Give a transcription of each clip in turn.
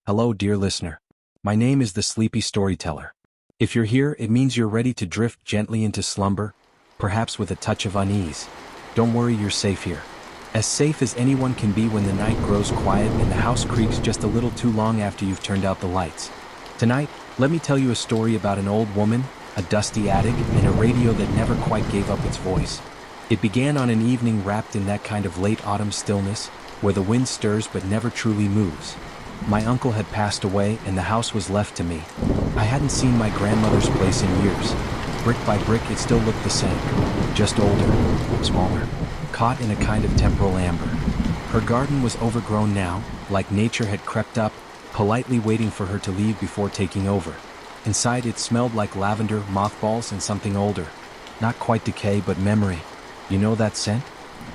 Hello, dear listener. My name is the Sleepy Storyteller. If you're here, it means you're ready to drift gently into slumber, perhaps with a touch of unease. Don't worry, you're safe here. As safe as anyone can be when the night grows quiet and the house creaks just a little too long after you've turned out the lights. Tonight, let me tell you a story about an old woman, a dusty attic, and a radio that never quite gave up its voice. It began on an evening wrapped in that kind of late autumn stillness, where the wind stirs but never truly moves. My uncle had passed away and the house was left to me. I hadn't seen my grandmother's place in years. Brick by brick it still looked the same, just older, smaller, caught in a kind of temporal amber. Her garden was overgrown now, like nature had crept up, politely waiting for her to leave before taking over. Inside it smelled like lavender, mothballs, and something older. Not quite decay but memory. You know that scent?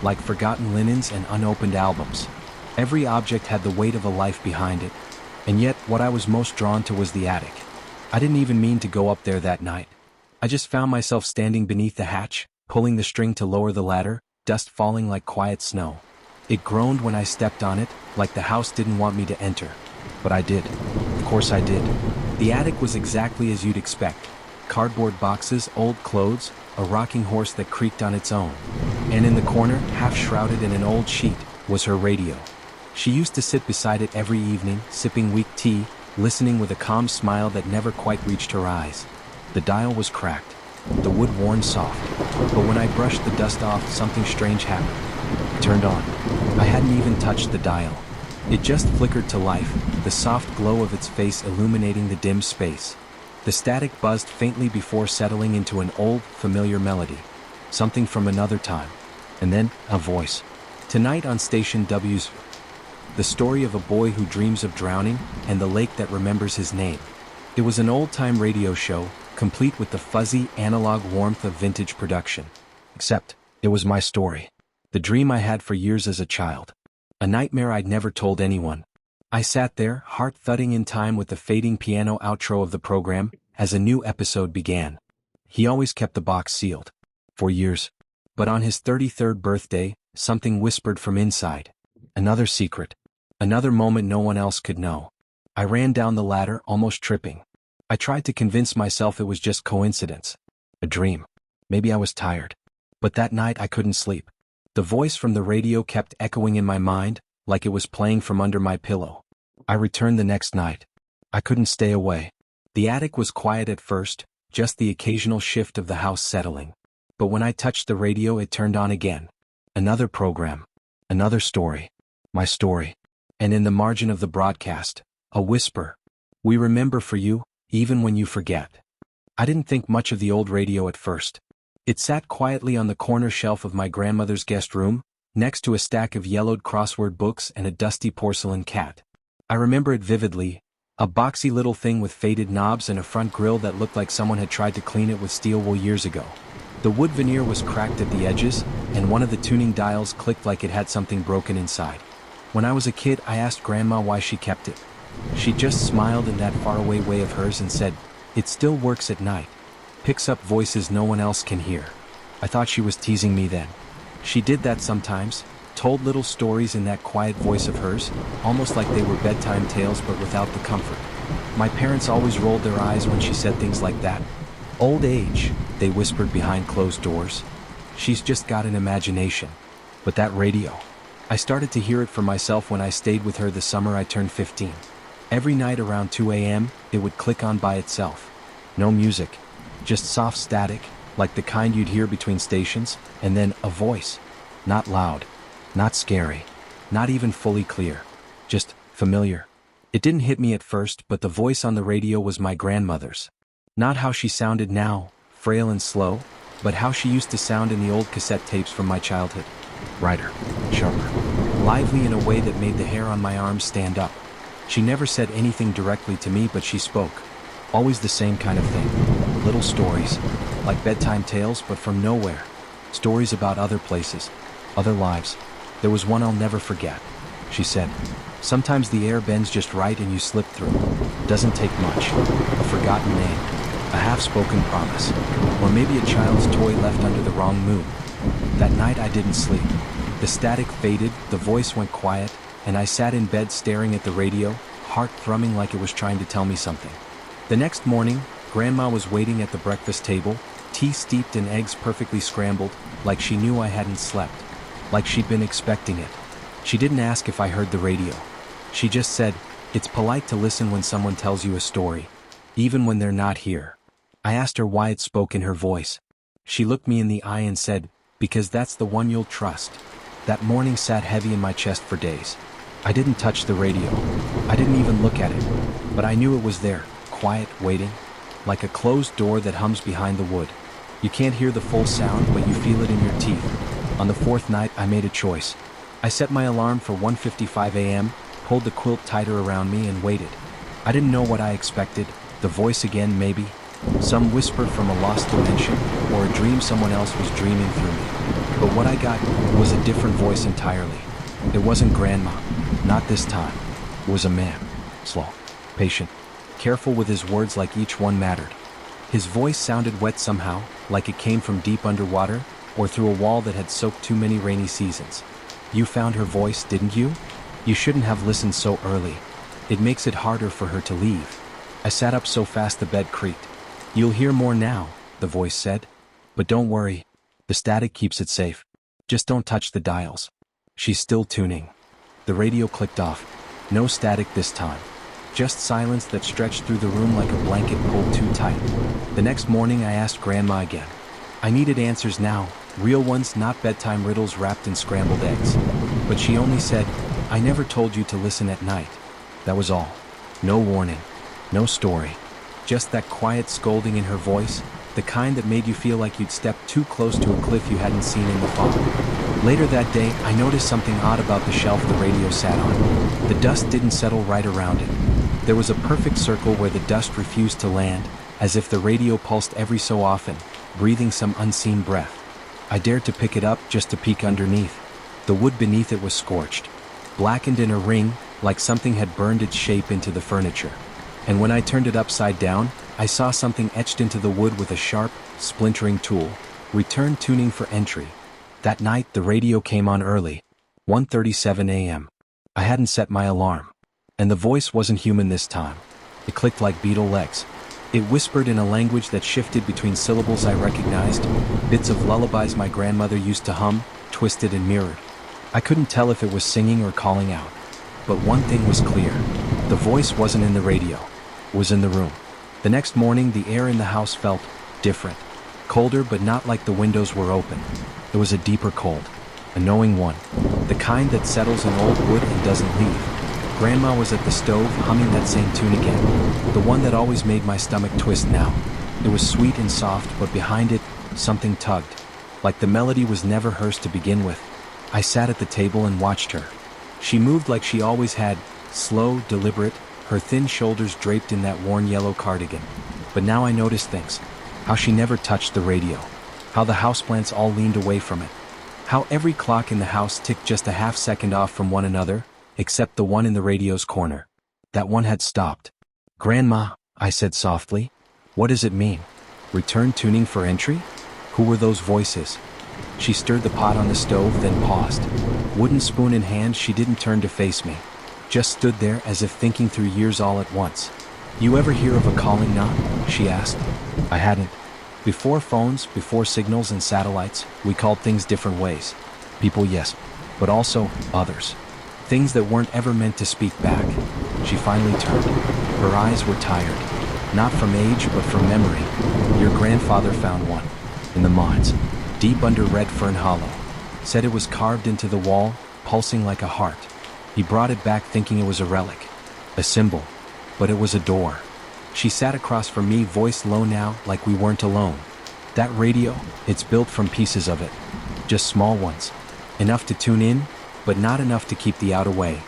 Like forgotten linens and unopened albums. Every object had the weight of a life behind it. And yet, what I was most drawn to was the attic. I didn't even mean to go up there that night. I just found myself standing beneath the hatch, pulling the string to lower the ladder, dust falling like quiet snow. It groaned when I stepped on it, like the house didn't want me to enter. But I did. Of course I did. The attic was exactly as you'd expect. Cardboard boxes, old clothes, a rocking horse that creaked on its own. And in the corner, half shrouded in an old sheet, was her radio. She used to sit beside it every evening, sipping weak tea, listening with a calm smile that never quite reached her eyes. The dial was cracked, the wood worn soft, but when I brushed the dust off, something strange happened. It turned on. I hadn't even touched the dial. It just flickered to life, the soft glow of its face illuminating the dim space. The static buzzed faintly before settling into an old, familiar melody. Something from another time. And then, a voice. Tonight on Station W's. The story of a boy who dreams of drowning, and the lake that remembers his name. It was an old-time radio show, complete with the fuzzy, analog warmth of vintage production. Except, it was my story. The dream I had for years as a child. A nightmare I'd never told anyone. I sat there, heart thudding in time with the fading piano outro of the program, as a new episode began. He always kept the box sealed. For years. But on his 33rd birthday, something whispered from inside. Another secret. Another moment no one else could know. I ran down the ladder, almost tripping. I tried to convince myself it was just coincidence. A dream. Maybe I was tired. But that night I couldn't sleep. The voice from the radio kept echoing in my mind, like it was playing from under my pillow. I returned the next night. I couldn't stay away. The attic was quiet at first, just the occasional shift of the house settling. But when I touched the radio it turned on again. Another program. Another story. My story. And in the margin of the broadcast, a whisper. We remember for you, even when you forget. I didn't think much of the old radio at first. It sat quietly on the corner shelf of my grandmother's guest room, next to a stack of yellowed crossword books and a dusty porcelain cat. I remember it vividly, a boxy little thing with faded knobs and a front grille that looked like someone had tried to clean it with steel wool years ago. The wood veneer was cracked at the edges, and one of the tuning dials clicked like it had something broken inside. When I was a kid, I asked Grandma why she kept it. She just smiled in that faraway way of hers and said, "It still works at night. Picks up voices no one else can hear." I thought she was teasing me then. She did that sometimes, told little stories in that quiet voice of hers, almost like they were bedtime tales but without the comfort. My parents always rolled their eyes when she said things like that. "Old age," they whispered behind closed doors. "She's just got an imagination." But that radio. I started to hear it for myself when I stayed with her the summer I turned 15. Every night around 2 a.m., it would click on by itself. No music. Just soft static, like the kind you'd hear between stations, and then a voice. Not loud. Not scary. Not even fully clear. Just familiar. It didn't hit me at first, but the voice on the radio was my grandmother's. Not how she sounded now, frail and slow, but how she used to sound in the old cassette tapes from my childhood. Brighter, sharper, lively in a way that made the hair on my arms stand up. She never said anything directly to me, but she spoke. Always the same kind of thing. Little stories, like bedtime tales, but from nowhere. Stories about other places, other lives. There was one I'll never forget. She said, "Sometimes the air bends just right and you slip through. Doesn't take much. A forgotten name. A half-spoken promise. Or maybe a child's toy left under the wrong moon." That night I didn't sleep. The static faded, the voice went quiet, and I sat in bed staring at the radio, heart thrumming like it was trying to tell me something. The next morning, Grandma was waiting at the breakfast table, tea steeped in eggs perfectly scrambled, like she knew I hadn't slept, like she'd been expecting it. She didn't ask if I heard the radio. She just said, "It's polite to listen when someone tells you a story, even when they're not here." I asked her why it spoke in her voice. She looked me in the eye and said, "Because that's the one you'll trust." That morning sat heavy in my chest for days. I didn't touch the radio. I didn't even look at it. But I knew it was there, quiet, waiting, like a closed door that hums behind the wood. You can't hear the full sound, but you feel it in your teeth. On the fourth night, I made a choice. I set my alarm for 1:55 a.m., pulled the quilt tighter around me, and waited. I didn't know what I expected. The voice again, maybe. Some whisper from a lost dimension, or a dream someone else was dreaming through me. But what I got was a different voice entirely. It wasn't Grandma, not this time. It was a man. Slow, patient, careful with his words like each one mattered. His voice sounded wet somehow, like it came from deep underwater, or through a wall that had soaked too many rainy seasons. "You found her voice, didn't you? You shouldn't have listened so early. It makes it harder for her to leave." I sat up so fast the bed creaked. "You'll hear more now," the voice said. "But don't worry. The static keeps it safe. Just don't touch the dials. She's still tuning." The radio clicked off. No static this time. Just silence that stretched through the room like a blanket pulled too tight. The next morning I asked Grandma again. I needed answers now, real ones, not bedtime riddles wrapped in scrambled eggs. But she only said, "I never told you to listen at night." That was all. No warning. No story. Just that quiet scolding in her voice, the kind that made you feel like you'd stepped too close to a cliff you hadn't seen in the fog. Later that day, I noticed something odd about the shelf the radio sat on. The dust didn't settle right around it. There was a perfect circle where the dust refused to land, as if the radio pulsed every so often, breathing some unseen breath. I dared to pick it up just to peek underneath. The wood beneath it was scorched, blackened in a ring, like something had burned its shape into the furniture. And when I turned it upside down, I saw something etched into the wood with a sharp, splintering tool. "Return tuning for entry." That night the radio came on early, 1:37 a.m. I hadn't set my alarm. And the voice wasn't human this time. It clicked like beetle legs. It whispered in a language that shifted between syllables I recognized, bits of lullabies my grandmother used to hum, twisted and mirrored. I couldn't tell if it was singing or calling out. But one thing was clear. The voice wasn't in the radio. It was in the room. The next morning the air in the house felt different. Colder, but not like the windows were open. It was a deeper cold. A knowing one. The kind that settles in old wood and doesn't leave. Grandma was at the stove, humming that same tune again. The one that always made my stomach twist now. It was sweet and soft, but behind it, something tugged. Like the melody was never hers to begin with. I sat at the table and watched her. She moved like she always had, slow, deliberate, her thin shoulders draped in that worn yellow cardigan. But now I noticed things. How she never touched the radio. How the houseplants all leaned away from it. How every clock in the house ticked just a half second off from one another, except the one in the radio's corner. That one had stopped. "Grandma," I said softly, "what does it mean? Return tuning for entry? Who were those voices?" She stirred the pot on the stove, then paused. Wooden spoon in hand, she didn't turn to face me. Just stood there as if thinking through years all at once. "You ever hear of a calling knock?" she asked. I hadn't. Before phones, before signals and satellites, we called things different ways. People, yes, but also others. Things that weren't ever meant to speak back. She finally turned. Her eyes were tired. Not from age, but from memory. "Your grandfather found one. In the mines. Deep under Red Fern Hollow. Said it was carved into the wall, pulsing like a heart. He brought it back thinking it was a relic. A symbol. But it was a door." She sat across from me, voice low now, like we weren't alone. "That radio, it's built from pieces of it. Just small ones. Enough to tune in, but not enough to keep the out away."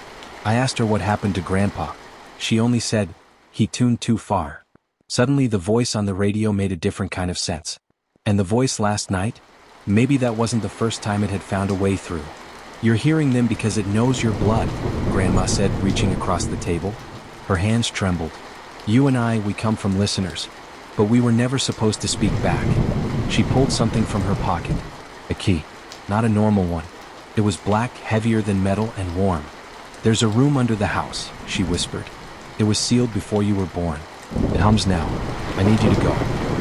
I asked her what happened to Grandpa. She only said, "He tuned too far." Suddenly the voice on the radio made a different kind of sense. And the voice last night? Maybe that wasn't the first time it had found a way through. "You're hearing them because it knows your blood," Grandma said, reaching across the table. Her hands trembled. "You and I, we come from listeners. But we were never supposed to speak back." She pulled something from her pocket. A key. Not a normal one. It was black, heavier than metal, and warm. "There's a room under the house," she whispered. It was sealed before you were born. It hums now. I need you to go.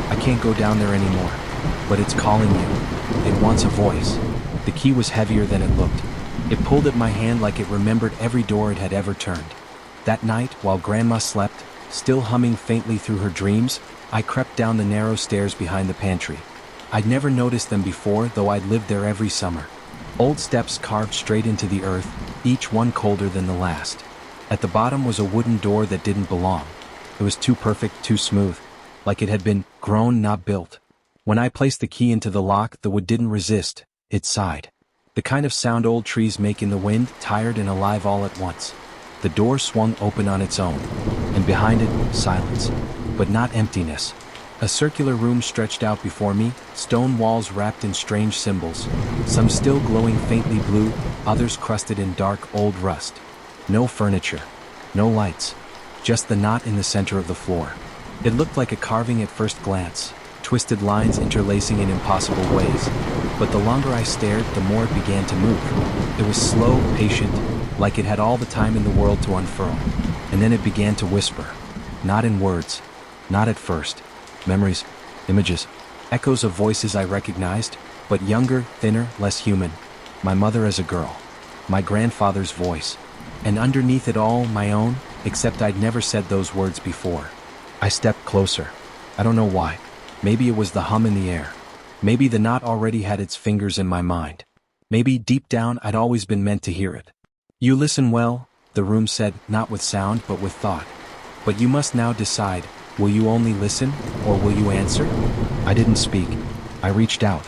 I can't go down there anymore. But it's calling you. It wants a voice. The key was heavier than it looked. It pulled at my hand like it remembered every door it had ever turned. That night, while Grandma slept, still humming faintly through her dreams, I crept down the narrow stairs behind the pantry. I'd never noticed them before, though I'd lived there every summer. Old steps carved straight into the earth, each one colder than the last. At the bottom was a wooden door that didn't belong. It was too perfect, too smooth, like it had been grown, not built. When I placed the key into the lock, the wood didn't resist, it sighed. The kind of sound old trees make in the wind, tired and alive all at once. The door swung open on its own, and behind it, silence, but not emptiness. A circular room stretched out before me, stone walls wrapped in strange symbols, some still glowing faintly blue, others crusted in dark old rust. No furniture, no lights, just the knot in the center of the floor. It looked like a carving at first glance, twisted lines interlacing in impossible ways, but the longer I stared, the more it began to move. It was slow, patient, like it had all the time in the world to unfurl, and then it began to whisper. Not in words, not at first. Memories, images, echoes of voices I recognized, but younger, thinner, less human. My mother as a girl. My grandfather's voice. And underneath it all, my own, except I'd never said those words before. I stepped closer. I don't know why. Maybe it was the hum in the air. Maybe the knot already had its fingers in my mind. Maybe deep down I'd always been meant to hear it. You listen well, the room said, not with sound but with thought. But you must now decide. Will you only listen, or will you answer? I didn't speak. I reached out.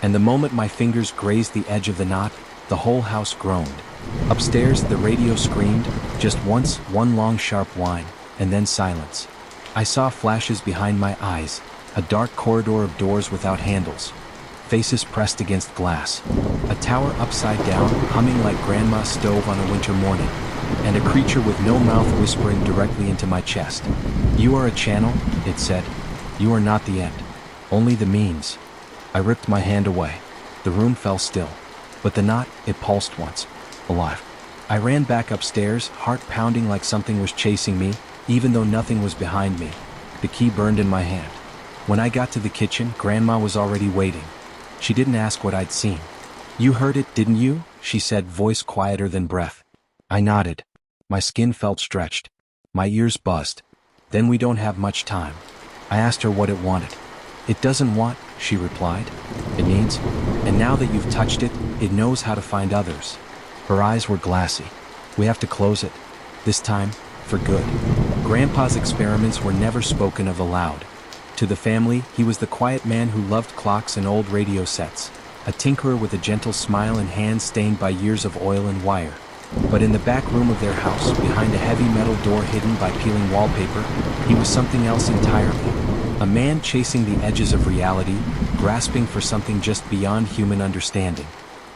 And the moment my fingers grazed the edge of the knot, the whole house groaned. Upstairs, the radio screamed, just once, one long sharp whine, and then silence. I saw flashes behind my eyes, a dark corridor of doors without handles. Faces pressed against glass. A tower upside down, humming like Grandma's stove on a winter morning. And a creature with no mouth whispering directly into my chest. You are a channel, it said. You are not the end. Only the means. I ripped my hand away. The room fell still. But the knot, it pulsed once. Alive. I ran back upstairs, heart pounding like something was chasing me, even though nothing was behind me. The key burned in my hand. When I got to the kitchen, Grandma was already waiting. She didn't ask what I'd seen. You heard it, didn't you? She said, voice quieter than breath. I nodded. My skin felt stretched. My ears buzzed. Then we don't have much time. I asked her what it wanted. It doesn't want, she replied. It needs. And now that you've touched it, it knows how to find others. Her eyes were glassy. We have to close it. This time, for good. Grandpa's experiments were never spoken of aloud. To the family, he was the quiet man who loved clocks and old radio sets. A tinkerer with a gentle smile and hands stained by years of oil and wire. But in the back room of their house, behind a heavy metal door hidden by peeling wallpaper, he was something else entirely. A man chasing the edges of reality, grasping for something just beyond human understanding.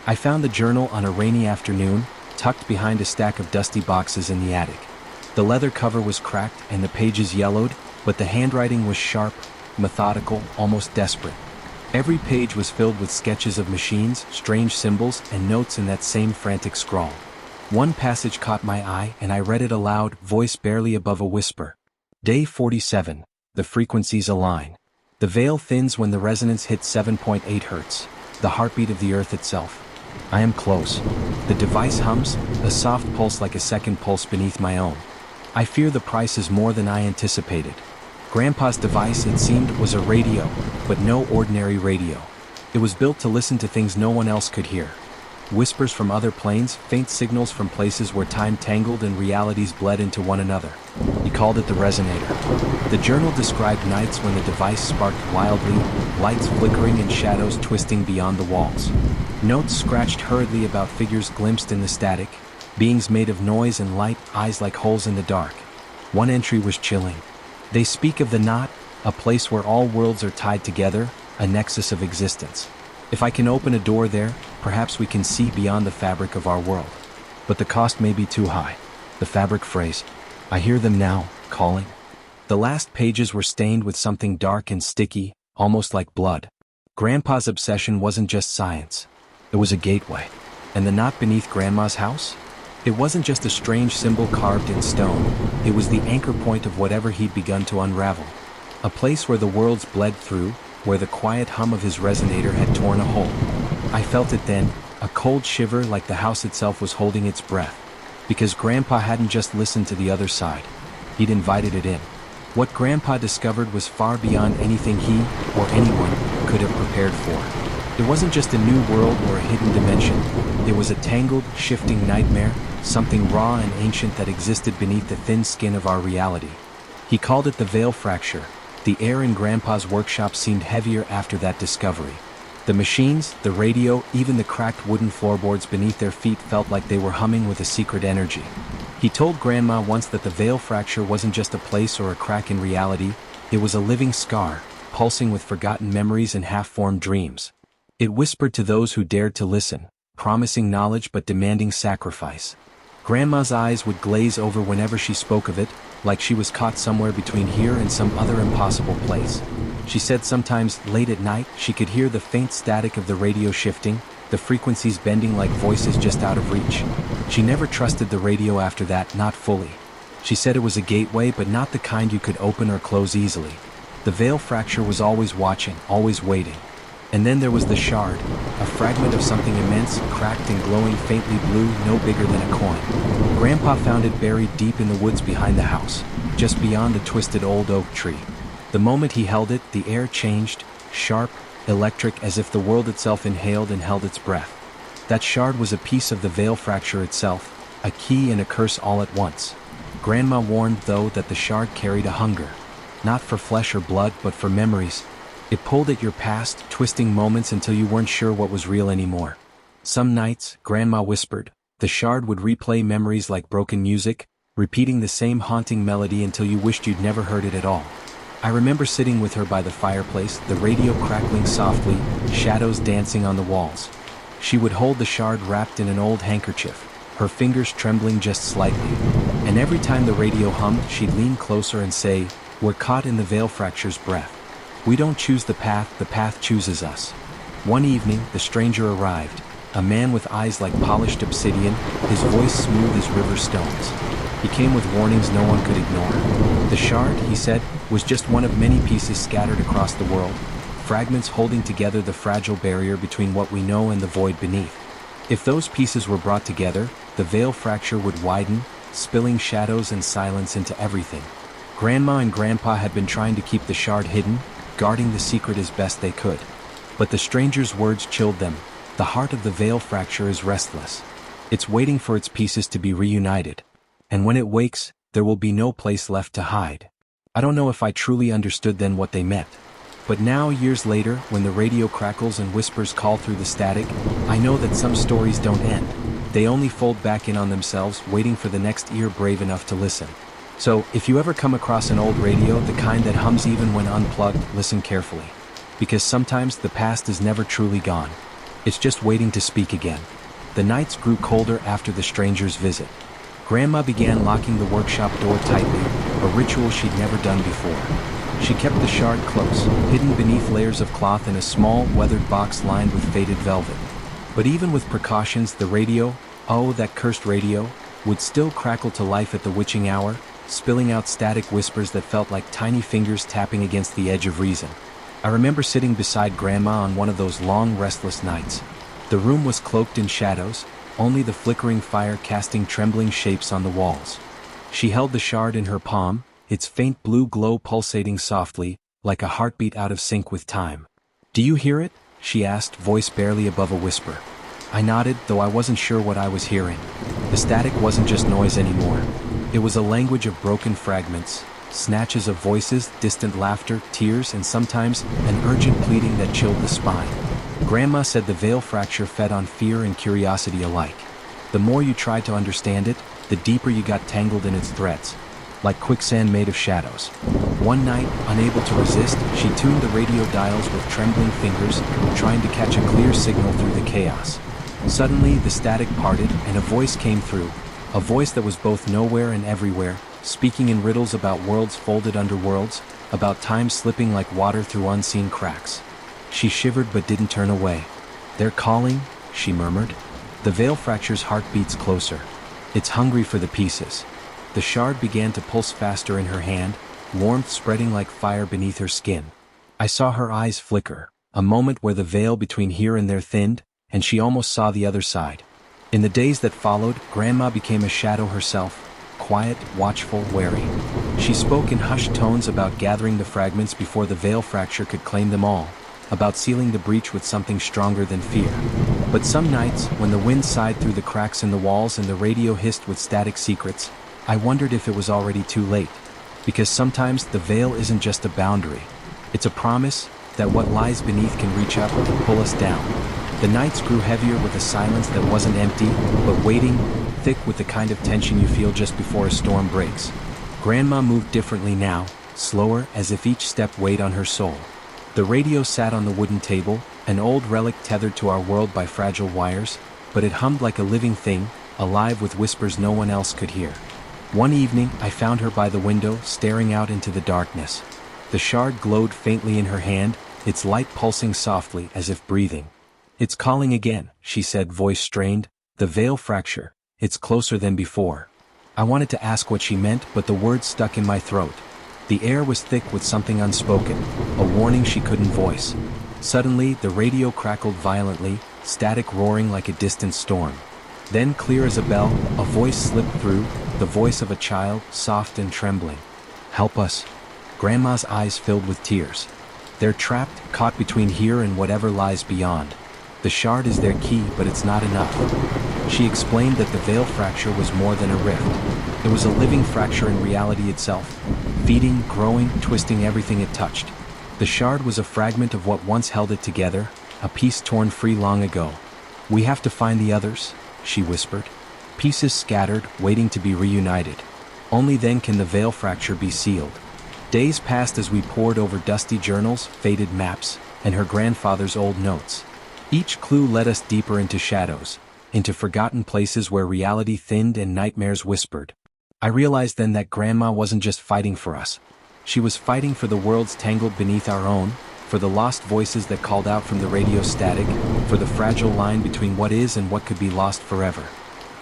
I found the journal on a rainy afternoon, tucked behind a stack of dusty boxes in the attic. The leather cover was cracked and the pages yellowed, but the handwriting was sharp, methodical, almost desperate. Every page was filled with sketches of machines, strange symbols, and notes in that same frantic scrawl. One passage caught my eye and I read it aloud, voice barely above a whisper. Day 47. The frequencies align. The veil thins when the resonance hits 7.8 hertz, the heartbeat of the earth itself. I am close. The device hums, a soft pulse like a second pulse beneath my own. I fear the price is more than I anticipated. Grandpa's device, it seemed, was a radio, but no ordinary radio. It was built to listen to things no one else could hear. Whispers from other planes, faint signals from places where time tangled and realities bled into one another. He called it the resonator. The journal described nights when the device sparked wildly, lights flickering and shadows twisting beyond the walls. Notes scratched hurriedly about figures glimpsed in the static, beings made of noise and light, eyes like holes in the dark. One entry was chilling. They speak of the knot, a place where all worlds are tied together, a nexus of existence. If I can open a door there, perhaps we can see beyond the fabric of our world. But the cost may be too high. The fabric phrase. I hear them now, calling. The last pages were stained with something dark and sticky, almost like blood. Grandpa's obsession wasn't just science. It was a gateway. And the knot beneath Grandma's house? It wasn't just a strange symbol carved in stone, it was the anchor point of whatever he'd begun to unravel. A place where the worlds bled through, where the quiet hum of his resonator had torn a hole. I felt it then, a cold shiver like the house itself was holding its breath. Because Grandpa hadn't just listened to the other side. He'd invited it in. What Grandpa discovered was far beyond anything he, or anyone, could have prepared for. It wasn't just a new world or a hidden dimension. It was a tangled, shifting nightmare, something raw and ancient that existed beneath the thin skin of our reality. He called it the veil fracture. The air in Grandpa's workshop seemed heavier after that discovery. The machines, the radio, even the cracked wooden floorboards beneath their feet felt like they were humming with a secret energy. He told Grandma once that the veil fracture wasn't just a place or a crack in reality, it was a living scar, pulsing with forgotten memories and half-formed dreams. It whispered to those who dared to listen, promising knowledge but demanding sacrifice. Grandma's eyes would glaze over whenever she spoke of it, like she was caught somewhere between here and some other impossible place. She said sometimes, late at night, she could hear the faint static of the radio shifting, the frequencies bending like voices just out of reach. She never trusted the radio after that, not fully. She said it was a gateway, but not the kind you could open or close easily. The veil fracture was always watching, always waiting. And then there was the shard, a fragment of something immense, cracked and glowing faintly blue, no bigger than a coin. Grandpa found it buried deep in the woods behind the house, just beyond the twisted old oak tree. The moment he held it, the air changed, sharp, electric, as if the world itself inhaled and held its breath. That shard was a piece of the veil fracture itself, a key and a curse all at once. Grandma warned, though, that the shard carried a hunger. Not for flesh or blood, but for memories. It pulled at your past, twisting moments until you weren't sure what was real anymore. Some nights, Grandma whispered, the shard would replay memories like broken music, repeating the same haunting melody until you wished you'd never heard it at all. I remember sitting with her by the fireplace, the radio crackling softly, shadows dancing on the walls. She would hold the shard wrapped in an old handkerchief, her fingers trembling just slightly. And every time the radio hummed, she'd lean closer and say, "We're caught in the veil fracture's breath. We don't choose the path chooses us." One evening, the stranger arrived, a man with eyes like polished obsidian, his voice smooth as river stones. He came with warnings no one could ignore. The shard, he said, was just one of many pieces scattered across the world, fragments holding together the fragile barrier between what we know and the void beneath. If those pieces were brought together, the veil fracture would widen, spilling shadows and silence into everything. Grandma and Grandpa had been trying to keep the shard hidden, guarding the secret as best they could. But the stranger's words chilled them. The heart of the veil fracture is restless. It's waiting for its pieces to be reunited. And when it wakes, there will be no place left to hide. I don't know if I truly understood then what they meant. But now, years later, when the radio crackles and whispers call through the static, I know that some stories don't end. They only fold back in on themselves, waiting for the next ear brave enough to listen. So, if you ever come across an old radio, the kind that hums even when unplugged, listen carefully. Because sometimes the past is never truly gone. It's just waiting to speak again. The nights grew colder after the stranger's visit. Grandma began locking the workshop door tightly, a ritual she'd never done before. She kept the shard close, hidden beneath layers of cloth in a small, weathered box lined with faded velvet. But even with precautions, the radio, oh, that cursed radio, would still crackle to life at the witching hour, spilling out static whispers that felt like tiny fingers tapping against the edge of reason. I remember sitting beside Grandma on one of those long, restless nights. The room was cloaked in shadows, only the flickering fire casting trembling shapes on the walls. She held the shard in her palm, its faint blue glow pulsating softly, like a heartbeat out of sync with time. "Do you hear it?" she asked, voice barely above a whisper. I nodded, though I wasn't sure what I was hearing. The static wasn't just noise anymore. It was a language of broken fragments, snatches of voices, distant laughter, tears, and sometimes an urgent pleading that chilled the spine. Grandma said the veil fracture fed on fear and curiosity alike. The more you tried to understand it, the deeper you got tangled in its threads, like quicksand made of shadows. One night, unable to resist, she tuned the radio dials with trembling fingers, trying to catch a clear signal through the chaos. Suddenly, the static parted, and a voice came through, a voice that was both nowhere and everywhere, speaking in riddles about worlds folded under worlds, about time slipping like water through unseen cracks. She shivered but didn't turn away. "They're calling," she murmured. The veil fracture's heart beats closer. It's hungry for the pieces. The shard began to pulse faster in her hand, warmth spreading like fire beneath her skin. I saw her eyes flicker, a moment where the veil between here and there thinned, and she almost saw the other side. In the days that followed, Grandma became a shadow herself, quiet, watchful, wary. She spoke in hushed tones about gathering the fragments before the veil fracture could claim them all, about sealing the breach with something stronger than fear. But some nights, when the wind sighed through the cracks in the walls and the radio hissed with static secrets, I wondered if it was already too late. Because sometimes the veil isn't just a boundary. It's a promise that what lies beneath can reach up and pull us down. The nights grew heavier with a silence that wasn't empty, but waiting, thick with the kind of tension you feel just before a storm breaks. Grandma moved differently now, slower, as if each step weighed on her soul. The radio sat on the wooden table, an old relic tethered to our world by fragile wires, but it hummed like a living thing, alive with whispers no one else could hear. One evening, I found her by the window, staring out into the darkness. The shard glowed faintly in her hand, its light pulsing softly as if breathing. "It's calling again," she said, voice strained. "The veil fracture. It's closer than before." I wanted to ask what she meant, but the words stuck in my throat. The air was thick with something unspoken, a warning she couldn't voice. Suddenly, the radio crackled violently, static roaring like a distant storm. Then, clear as a bell, a voice slipped through, the voice of a child, soft and trembling. "Help us." Grandma's eyes filled with tears. "They're trapped, caught between here and whatever lies beyond. The shard is their key, but it's not enough." She explained that the veil fracture was more than a rift. It was a living fracture in reality itself, feeding, growing, twisting everything it touched. The shard was a fragment of what once held it together, a piece torn free long ago. "We have to find the others," she whispered. "Pieces scattered, waiting to be reunited. Only then can the veil fracture be sealed." Days passed as we pored over dusty journals, faded maps, and her grandfather's old notes. Each clue led us deeper into shadows, into forgotten places where reality thinned and nightmares whispered. I realized then that Grandma wasn't just fighting for us. She was fighting for the worlds tangled beneath our own, for the lost voices that called out from the radio static, for the fragile line between what is and what could be lost forever.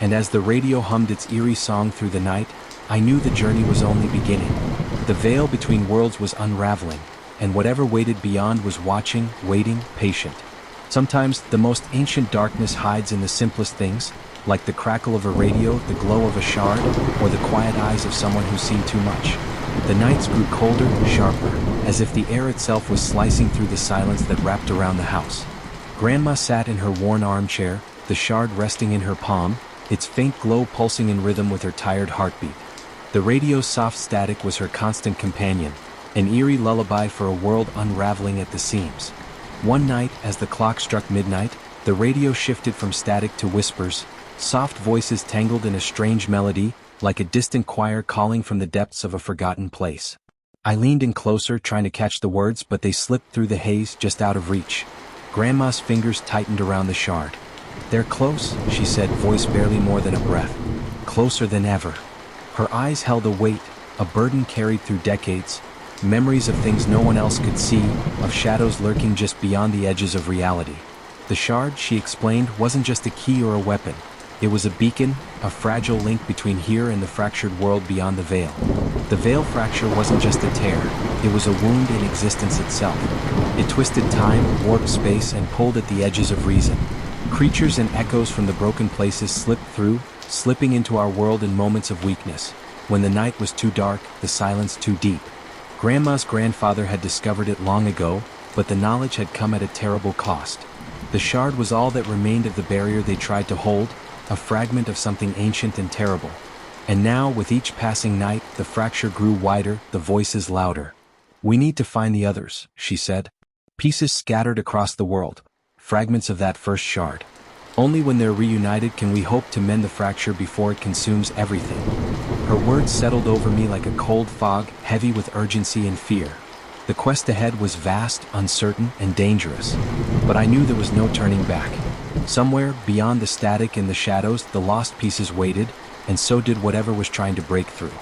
And as the radio hummed its eerie song through the night, I knew the journey was only beginning. The veil between worlds was unraveling, and whatever waited beyond was watching, waiting, patient. Sometimes the most ancient darkness hides in the simplest things, like the crackle of a radio, the glow of a shard, or the quiet eyes of someone who's seen too much. The nights grew colder, sharper, as if the air itself was slicing through the silence that wrapped around the house. Grandma sat in her worn armchair, the shard resting in her palm, its faint glow pulsing in rhythm with her tired heartbeat. The radio's soft static was her constant companion, an eerie lullaby for a world unraveling at the seams. One night, as the clock struck midnight, the radio shifted from static to whispers, soft voices tangled in a strange melody, like a distant choir calling from the depths of a forgotten place. I leaned in closer, trying to catch the words, but they slipped through the haze, just out of reach. Grandma's fingers tightened around the shard. "They're close," she said, voice barely more than a breath. "Closer than ever." Her eyes held a weight, a burden carried through decades, memories of things no one else could see, of shadows lurking just beyond the edges of reality. The shard, she explained, wasn't just a key or a weapon. It was a beacon, a fragile link between here and the fractured world beyond the veil. The veil fracture wasn't just a tear, it was a wound in existence itself. It twisted time, warped space, and pulled at the edges of reason. Creatures and echoes from the broken places slipped through, slipping into our world in moments of weakness, when the night was too dark, the silence too deep. Grandma's grandfather had discovered it long ago, but the knowledge had come at a terrible cost. The shard was all that remained of the barrier they tried to hold, a fragment of something ancient and terrible. And now, with each passing night, the fracture grew wider, the voices louder. "We need to find the others," she said. "Pieces scattered across the world, fragments of that first shard. Only when they're reunited can we hope to mend the fracture before it consumes everything." Her words settled over me like a cold fog, heavy with urgency and fear. The quest ahead was vast, uncertain, and dangerous, but I knew there was no turning back. Somewhere, beyond the static and the shadows, the lost pieces waited, and so did whatever was trying to break through.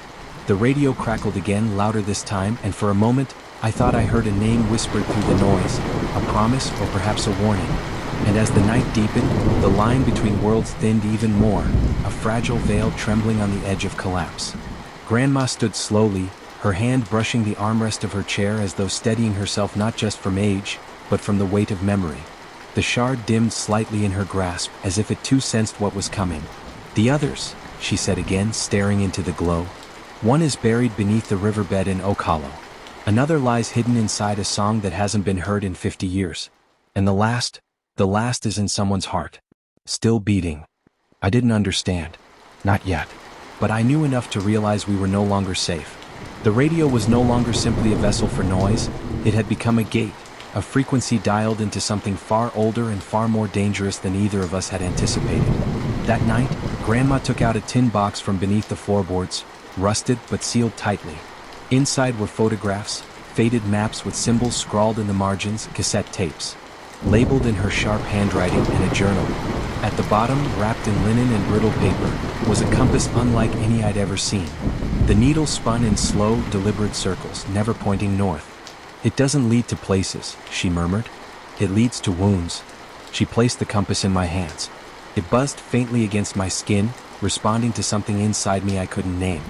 The radio crackled again, louder this time, and for a moment, I thought I heard a name whispered through the noise, a promise or perhaps a warning. And as the night deepened, the line between worlds thinned even more, a fragile veil trembling on the edge of collapse. Grandma stood slowly, her hand brushing the armrest of her chair as though steadying herself not just from age, but from the weight of memory. The shard dimmed slightly in her grasp, as if it too sensed what was coming. "The others," she said again, staring into the glow. "One is buried beneath the riverbed in Oak Hollow. Another lies hidden inside a song that hasn't been heard in 50 years. And the last is in someone's heart. Still beating." I didn't understand. Not yet. But I knew enough to realize we were no longer safe. The radio was no longer simply a vessel for noise, it had become a gate, a frequency dialed into something far older and far more dangerous than either of us had anticipated. That night, Grandma took out a tin box from beneath the floorboards, rusted but sealed tightly. Inside were photographs, faded maps with symbols scrawled in the margins, cassette tapes, labeled in her sharp handwriting, and a journal. At the bottom, wrapped in linen and brittle paper, was a compass unlike any I'd ever seen. The needle spun in slow, deliberate circles, never pointing north. "It doesn't lead to places," she murmured. "It leads to wounds." She placed the compass in my hands. It buzzed faintly against my skin, responding to something inside me I couldn't name.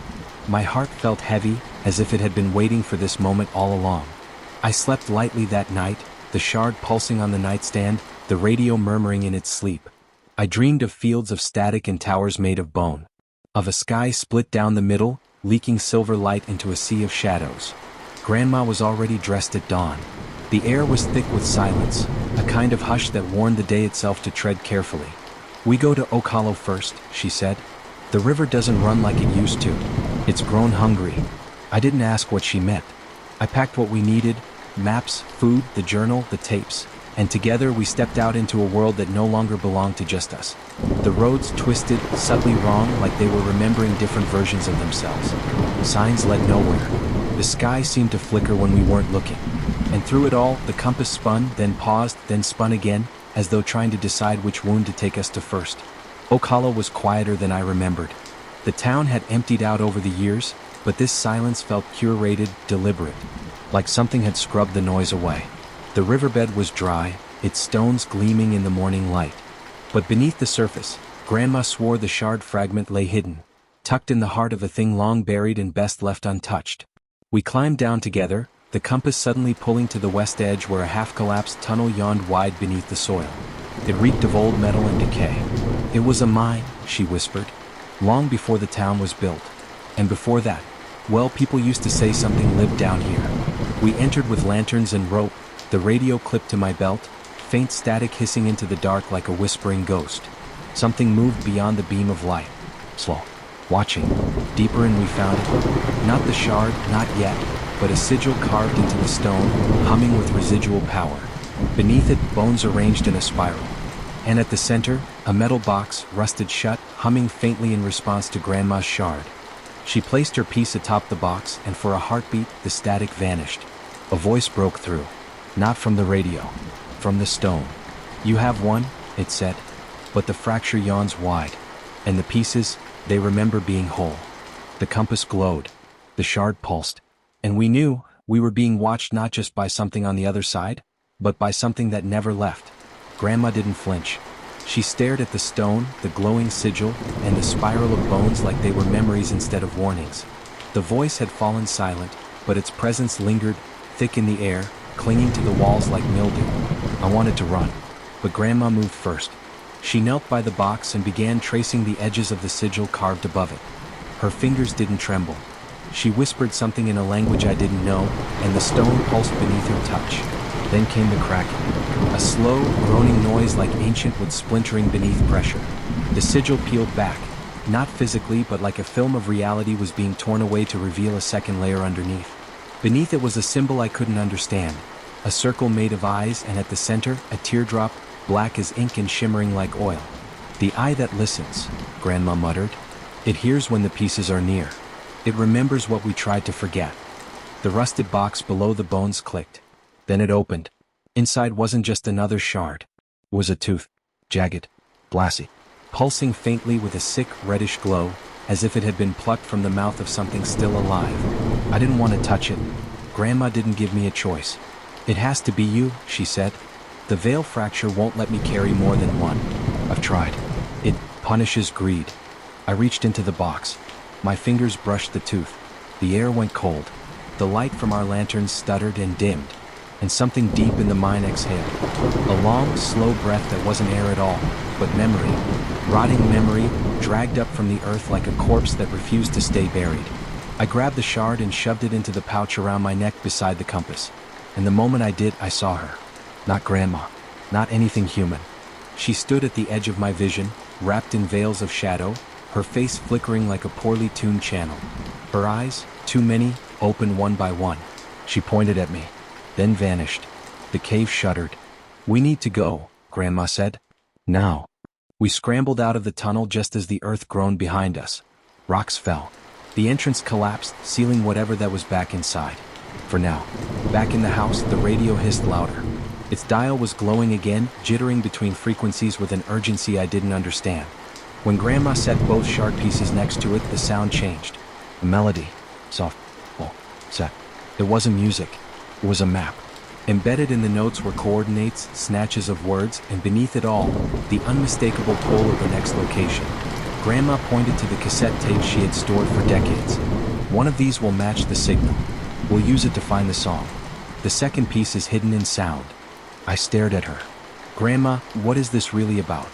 My heart felt heavy, as if it had been waiting for this moment all along. I slept lightly that night, the shard pulsing on the nightstand, the radio murmuring in its sleep. I dreamed of fields of static and towers made of bone. Of a sky split down the middle, leaking silver light into a sea of shadows. Grandma was already dressed at dawn. The air was thick with silence, a kind of hush that warned the day itself to tread carefully. "We go to Oak Hollow first," she said. "The river doesn't run like it used to. It's grown hungry." I didn't ask what she meant. I packed what we needed: maps, food, the journal, the tapes. And together we stepped out into a world that no longer belonged to just us. The roads twisted, subtly wrong, like they were remembering different versions of themselves. Signs led nowhere. The sky seemed to flicker when we weren't looking. And through it all, the compass spun, then paused, then spun again, as though trying to decide which wound to take us to first. Oak Hollow was quieter than I remembered. The town had emptied out over the years, but this silence felt curated, deliberate, like something had scrubbed the noise away. The riverbed was dry, its stones gleaming in the morning light. But beneath the surface, Grandma swore the shard fragment lay hidden, tucked in the heart of a thing long buried and best left untouched. We climbed down together, the compass suddenly pulling to the west edge where a half-collapsed tunnel yawned wide beneath the soil. It reeked of old metal and decay. "It was a mine," she whispered, "long before the town was built. And before that, well, people used to say something lived down here." We entered with lanterns and rope, the radio clipped to my belt, faint static hissing into the dark like a whispering ghost. Something moved beyond the beam of light. Slow. Watching. Deeper, and we found it. Not the shard, not yet, but a sigil carved into the stone, humming with residual power. Beneath it, bones arranged in a spiral. And at the center, a metal box, rusted shut, humming faintly in response to Grandma's shard. She placed her piece atop the box, and for a heartbeat, the static vanished. A voice broke through. Not from the radio. From the stone. "You have one," it said. "But the fracture yawns wide. And the pieces, they remember being whole." The compass glowed. The shard pulsed. And we knew we were being watched not just by something on the other side, but by something that never left. Grandma didn't flinch. She stared at the stone, the glowing sigil, and the spiral of bones like they were memories instead of warnings. The voice had fallen silent, but its presence lingered, thick in the air, clinging to the walls like mildew. I wanted to run, but Grandma moved first. She knelt by the box and began tracing the edges of the sigil carved above it. Her fingers didn't tremble. She whispered something in a language I didn't know, and the stone pulsed beneath her touch. Then came the cracking. A slow, groaning noise like ancient wood splintering beneath pressure. The sigil peeled back. Not physically, but like a film of reality was being torn away to reveal a second layer underneath. Beneath it was a symbol I couldn't understand. A circle made of eyes, and at the center, a teardrop, black as ink and shimmering like oil. "The eye that listens," Grandma muttered. "It hears when the pieces are near. It remembers what we tried to forget." The rusted box below the bones clicked. Then it opened. Inside wasn't just another shard. It was a tooth. Jagged. Glassy. Pulsing faintly with a sick, reddish glow, as if it had been plucked from the mouth of something still alive. I didn't want to touch it. Grandma didn't give me a choice. "It has to be you," she said. The veil fracture won't let me carry more than one. I've tried. It punishes greed. I reached into the box. My fingers brushed the tooth. The air went cold. The light from our lanterns stuttered and dimmed, and something deep in the mine exhaled. A long, slow breath that wasn't air at all, but memory. Rotting memory, dragged up from the earth like a corpse that refused to stay buried. I grabbed the shard and shoved it into the pouch around my neck beside the compass. And the moment I did, I saw her. Not Grandma. Not anything human. She stood at the edge of my vision, wrapped in veils of shadow, her face flickering like a poorly tuned channel. Her eyes, too many, open one by one. She pointed at me, then vanished. The cave shuddered. "We need to go," Grandma said. "Now." We scrambled out of the tunnel just as the earth groaned behind us. Rocks fell. The entrance collapsed, sealing whatever that was back inside. For now. Back in the house, the radio hissed louder. Its dial was glowing again, jittering between frequencies with an urgency I didn't understand. When Grandma set both shard pieces next to it, the sound changed. A melody. Soft. Set. It wasn't music. It was a map. Embedded in the notes were coordinates, snatches of words, and beneath it all, the unmistakable pull of the next location. Grandma pointed to the cassette tapes she had stored for decades. "One of these will match the signal. We'll use it to find the song. The second piece is hidden in sound." I stared at her. "Grandma, what is this really about?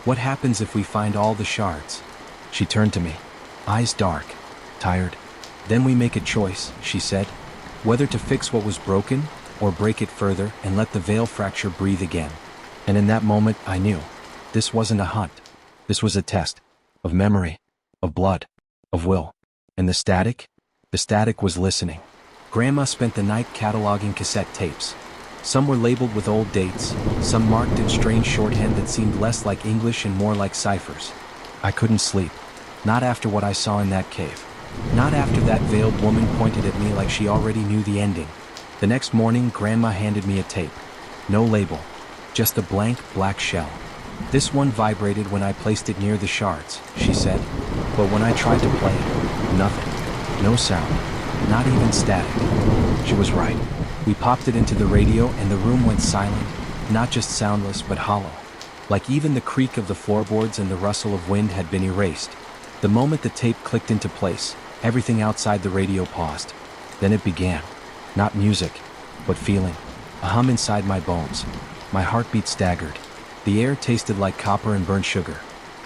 What happens if we find all the shards?" She turned to me, eyes dark, tired. "Then we make a choice," she said, "whether to fix what was broken or break it further and let the veil fracture breathe again." And in that moment, I knew. This wasn't a hunt. This was a test. Of memory. Of blood. Of will. And the static? The static was listening. Grandma spent the night cataloging cassette tapes. Some were labeled with old dates, some marked in strange shorthand that seemed less like English and more like ciphers. I couldn't sleep. Not after what I saw in that cave. Not after that veiled woman pointed at me like she already knew the ending. The next morning, Grandma handed me a tape. No label. Just a blank, black shell. "This one vibrated when I placed it near the shards," she said. "But when I tried to play it, nothing. No sound. Not even static." She was right. We popped it into the radio and the room went silent, not just soundless but hollow. Like even the creak of the floorboards and the rustle of wind had been erased. The moment the tape clicked into place, everything outside the radio paused. Then it began. Not music, but feeling. A hum inside my bones. My heartbeat staggered. The air tasted like copper and burnt sugar.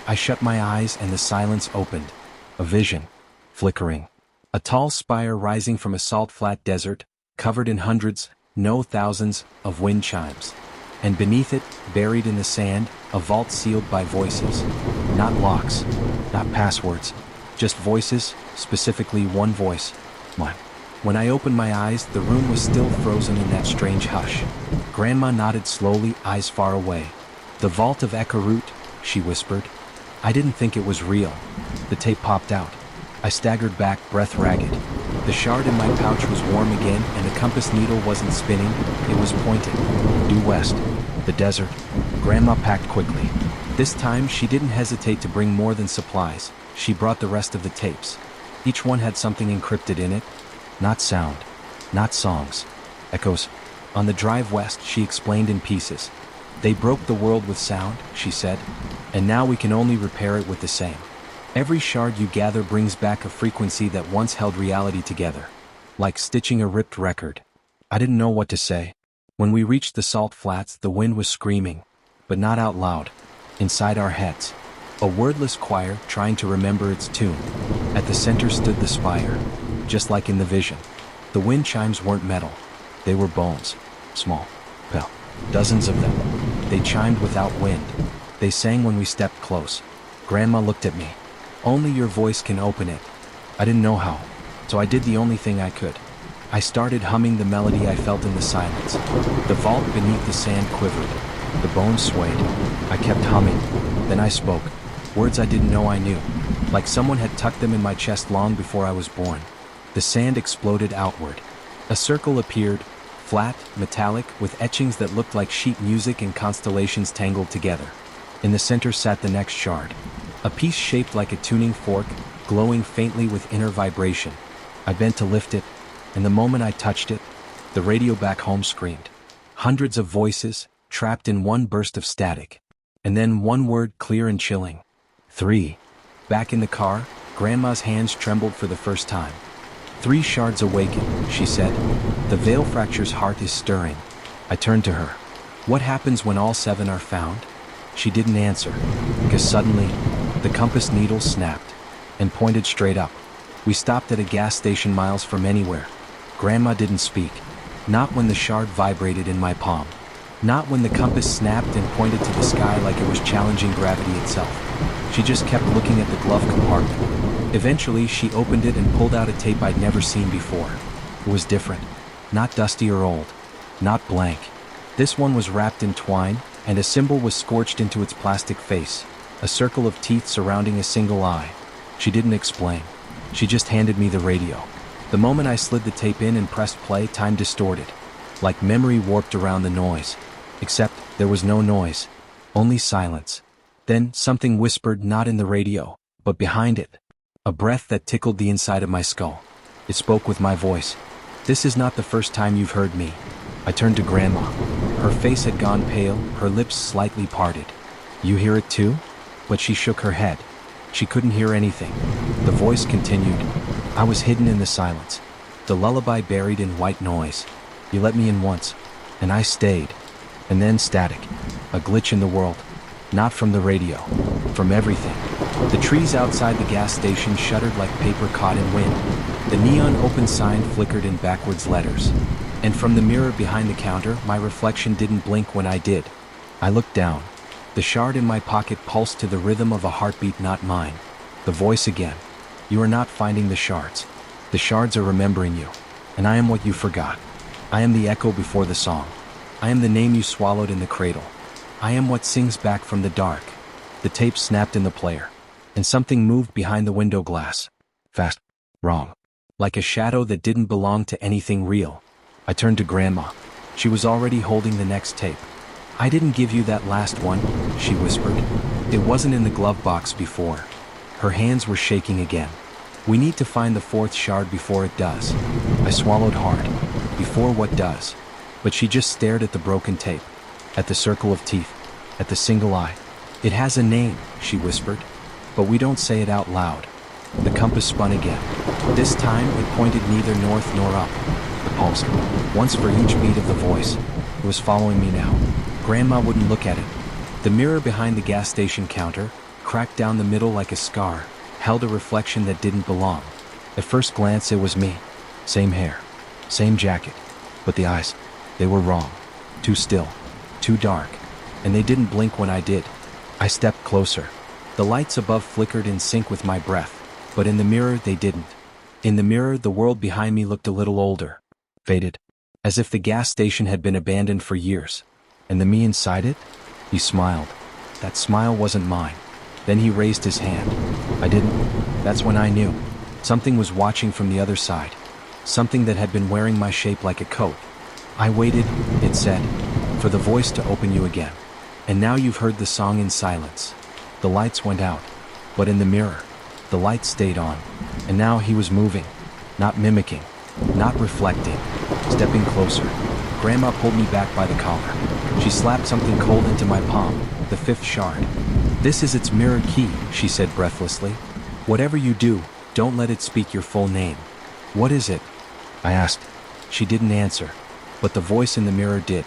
I shut my eyes and the silence opened. A vision. Flickering. A tall spire rising from a salt-flat desert, covered in hundreds, no thousands, of wind chimes. And beneath it, buried in the sand, a vault sealed by voices. Not locks. Not passwords. Just voices, specifically one voice. Mine. When I opened my eyes, the room was still frozen in that strange hush. Grandma nodded slowly, eyes far away. "The vault of Ekarut," she whispered. I didn't think it was real. The tape popped out. I staggered back, breath ragged. The shard in my pouch was warm again, and the compass needle wasn't spinning, it was pointing. Due west. The desert. Grandma packed quickly. This time, she didn't hesitate to bring more than supplies. She brought the rest of the tapes. Each one had something encrypted in it. Not sound. Not songs. Echoes. On the drive west, she explained in pieces. "They broke the world with sound," she said, "and now we can only repair it with the same. Every shard you gather brings back a frequency that once held reality together. Like stitching a ripped record." I didn't know what to say. When we reached the salt flats, the wind was screaming, but not out loud. Inside our heads. A wordless choir trying to remember its tune. At the center stood the spire, just like in the vision. The wind chimes weren't metal. They were bones. Small. Well, dozens of them. They chimed without wind. They sang when we stepped close. Grandma looked at me. "Only your voice can open it." I didn't know how, so I did the only thing I could. I started humming the melody I felt in the silence. The vault beneath the sand quivered. The bones swayed. I kept humming. Then I spoke. Words I didn't know I knew. Like someone had tucked them in my chest long before I was born. The sand exploded outward. A circle appeared, flat, metallic, with etchings that looked like sheet music and constellations tangled together. In the center sat the next shard. A piece shaped like a tuning fork, glowing faintly with inner vibration. I bent to lift it, and the moment I touched it, the radio back home screamed. Hundreds of voices, trapped in one burst of static. And then one word, clear and chilling. 3. Back in the car, Grandma's hands trembled for the first time. 3 shards awaken, she said. The veil fracture's heart is stirring. I turned to her. What happens when all 7 are found? She didn't answer, because suddenly, the compass needle snapped and pointed straight up. We stopped at a gas station miles from anywhere. Grandma didn't speak. Not when the shard vibrated in my palm. Not when the compass snapped and pointed to the sky like it was challenging gravity itself. She just kept looking at the glove compartment. Eventually, she opened it and pulled out a tape I'd never seen before. It was different. Not dusty or old. Not blank. This one was wrapped in twine, and a symbol was scorched into its plastic face. A circle of teeth surrounding a single eye. She didn't explain. She just handed me the radio. The moment I slid the tape in and pressed play, time distorted. Like memory warped around the noise. Except there was no noise. Only silence. Then something whispered, not in the radio, but behind it. A breath that tickled the inside of my skull. It spoke with my voice. This is not the first time you've heard me. I turned to Grandma. Her face had gone pale, her lips slightly parted. You hear it too? But she shook her head. She couldn't hear anything. The voice continued. I was hidden in the silence. The lullaby buried in white noise. You let me in once, and I stayed. And then static. A glitch in the world. Not from the radio. From everything. The trees outside the gas station shuddered like paper caught in wind. The neon open sign flickered in backwards letters. And from the mirror behind the counter, my reflection didn't blink when I did. I looked down. The shard in my pocket pulsed to the rhythm of a heartbeat not mine. The voice again. You are not finding the shards. The shards are remembering you. And I am what you forgot. I am the echo before the song. I am the name you swallowed in the cradle. I am what sings back from the dark. The tape snapped in the player. And something moved behind the window glass. Fast. Wrong. Like a shadow that didn't belong to anything real. I turned to Grandma. She was already holding the next tape. I didn't give you that last one, she whispered. It wasn't in the glove box before. Her hands were shaking again. We need to find the 4th shard before it does. I swallowed hard. Before what does? But she just stared at the broken tape. At the circle of teeth. At the single eye. It has a name, she whispered. But we don't say it out loud. The compass spun again. This time it pointed neither north nor up. The pulse. Once for each beat of the voice. It was following me now. Grandma wouldn't look at it. The mirror behind the gas station counter, cracked down the middle like a scar, held a reflection that didn't belong. At first glance it was me. Same hair. Same jacket. But the eyes, they were wrong. Too still. Too dark. And they didn't blink when I did. I stepped closer. The lights above flickered in sync with my breath. But in the mirror they didn't. In the mirror the world behind me looked a little older. Faded. As if the gas station had been abandoned for years. And the me inside it? He smiled. That smile wasn't mine. Then he raised his hand. I didn't. That's when I knew. Something was watching from the other side. Something that had been wearing my shape like a coat. I waited, it said, for the voice to open you again. And now you've heard the song in silence. The lights went out. But in the mirror, the light stayed on. And now he was moving. Not mimicking. Not reflecting. Stepping closer. Grandma pulled me back by the collar. She slapped something cold into my palm, the 5th shard. This is its mirror key, she said breathlessly. Whatever you do, don't let it speak your full name. What is it? I asked. She didn't answer. But the voice in the mirror did.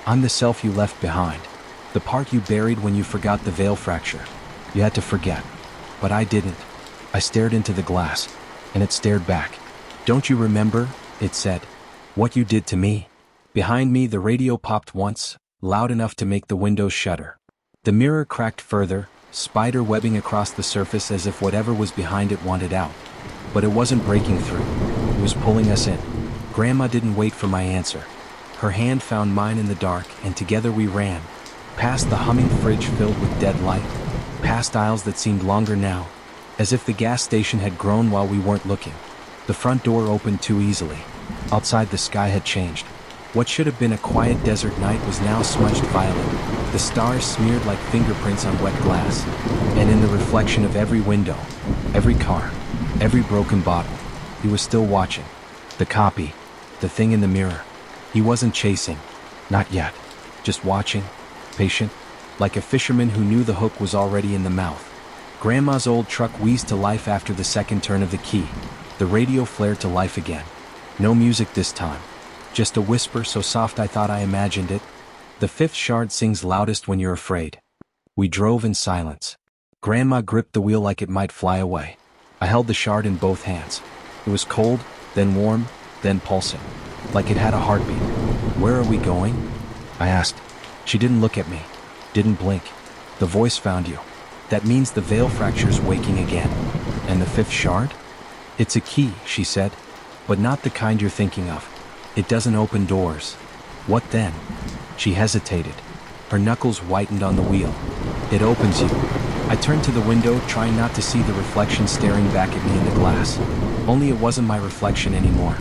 I'm the self you left behind. The part you buried when you forgot the veil fracture. You had to forget. But I didn't. I stared into the glass, and it stared back. Don't you remember, it said, what you did to me? Behind me the radio popped once, loud enough to make the windows shudder. The mirror cracked further, spider webbing across the surface as if whatever was behind it wanted out. But it wasn't breaking through. It was pulling us in. Grandma didn't wait for my answer. Her hand found mine in the dark, and together we ran. Past the humming fridge filled with dead light. Past aisles that seemed longer now. As if the gas station had grown while we weren't looking. The front door opened too easily. Outside the sky had changed. What should have been a quiet desert night was now smudged violet. The stars smeared like fingerprints on wet glass. And in the reflection of every window, every car, every broken bottle, he was still watching. The copy, the thing in the mirror. He wasn't chasing. Not yet. just watching, patient, like a fisherman who knew the hook was already in the mouth. Grandma's old truck wheezed to life after the second turn of the key. The radio flared to life again. No music this time. Just a whisper so soft I thought I imagined it. The fifth shard sings loudest when you're afraid. We drove in silence. Grandma gripped the wheel like it might fly away. I held the shard in both hands. It was cold, then warm, then pulsing. Like it had a heartbeat. Where are we going? I asked. She didn't look at me. Didn't blink. The voice found you. That means the veil fracture's waking again. And the fifth shard? It's a key, she said. But not the kind you're thinking of. It doesn't open doors. What then? She hesitated. Her knuckles whitened on the wheel. It opens you. I turned to the window, trying not to see the reflection staring back at me in the glass. Only it wasn't my reflection anymore.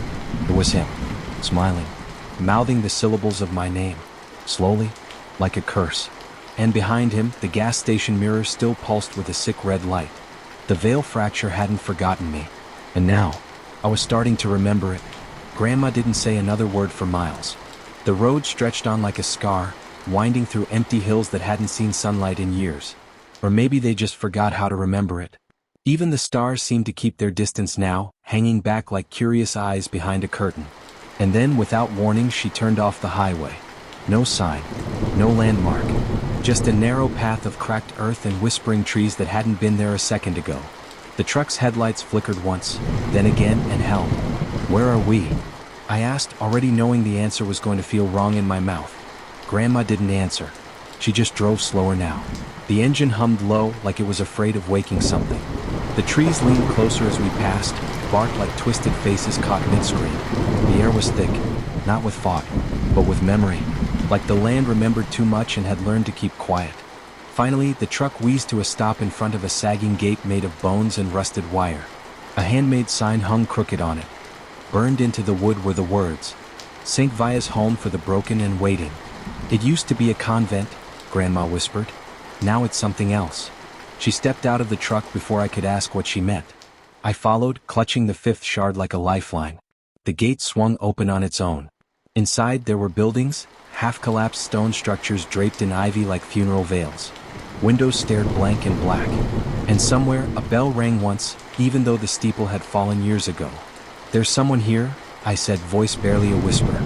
It was him, smiling, mouthing the syllables of my name, slowly, like a curse. And behind him, the gas station mirror still pulsed with a sick red light. The veil fracture hadn't forgotten me. And now, I was starting to remember it. Grandma didn't say another word for miles. The road stretched on like a scar, winding through empty hills that hadn't seen sunlight in years. Or maybe they just forgot how to remember it. Even the stars seemed to keep their distance now, hanging back like curious eyes behind a curtain. And then, without warning, she turned off the highway. No sign, no landmark. Just a narrow path of cracked earth and whispering trees that hadn't been there a second ago. The truck's headlights flickered once, then again, and held. Where are we? I asked, already knowing the answer was going to feel wrong in my mouth. Grandma didn't answer. She just drove slower now. The engine hummed low, like it was afraid of waking something. The trees leaned closer as we passed, barked like twisted faces caught mid-scream. The air was thick, not with fog, but with memory. Like the land remembered too much and had learned to keep quiet. Finally, the truck wheezed to a stop in front of a sagging gate made of bones and rusted wire. A handmade sign hung crooked on it. Burned into the wood were the words, "St. Via's Home for the Broken and Waiting." It used to be a convent, Grandma whispered. Now it's something else. She stepped out of the truck before I could ask what she meant. I followed, clutching the fifth shard like a lifeline. The gate swung open on its own. Inside there were buildings, half-collapsed stone structures draped in ivy like funeral veils. Windows stared blank and black. And somewhere, a bell rang once, even though the steeple had fallen years ago. "There's someone here," I said, voice barely a whisper.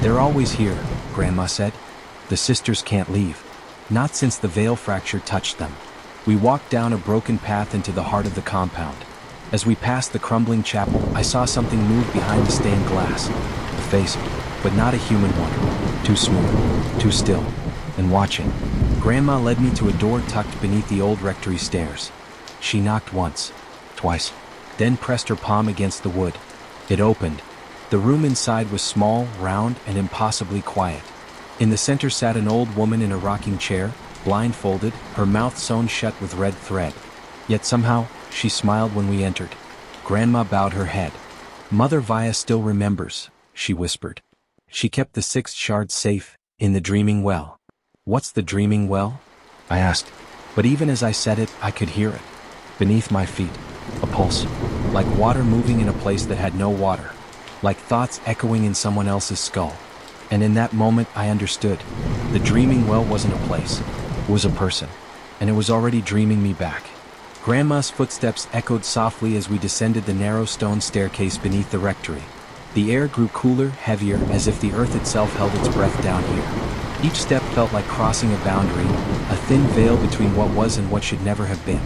"They're always here," Grandma said. "The sisters can't leave. Not since the veil fracture touched them." We walked down a broken path into the heart of the compound. As we passed the crumbling chapel, I saw something move behind the stained glass. A face, but not a human one. Too smooth, too still, and watching. Grandma led me to a door tucked beneath the old rectory stairs. She knocked once, twice, then pressed her palm against the wood. It opened. The room inside was small, round, and impossibly quiet. In the center sat an old woman in a rocking chair, blindfolded, her mouth sewn shut with red thread. Yet somehow, she smiled when we entered. Grandma bowed her head. "Mother Via still remembers," she whispered. "She kept the sixth shard safe, in the dreaming well." "What's the dreaming well?" I asked. But even as I said it, I could hear it. Beneath my feet, a pulse. Like water moving in a place that had no water. Like thoughts echoing in someone else's skull. And in that moment, I understood. The dreaming well wasn't a place. It was a person. And it was already dreaming me back. Grandma's footsteps echoed softly as we descended the narrow stone staircase beneath the rectory. The air grew cooler, heavier, as if the earth itself held its breath down here. Each step felt like crossing a boundary, a thin veil between what was and what should never have been.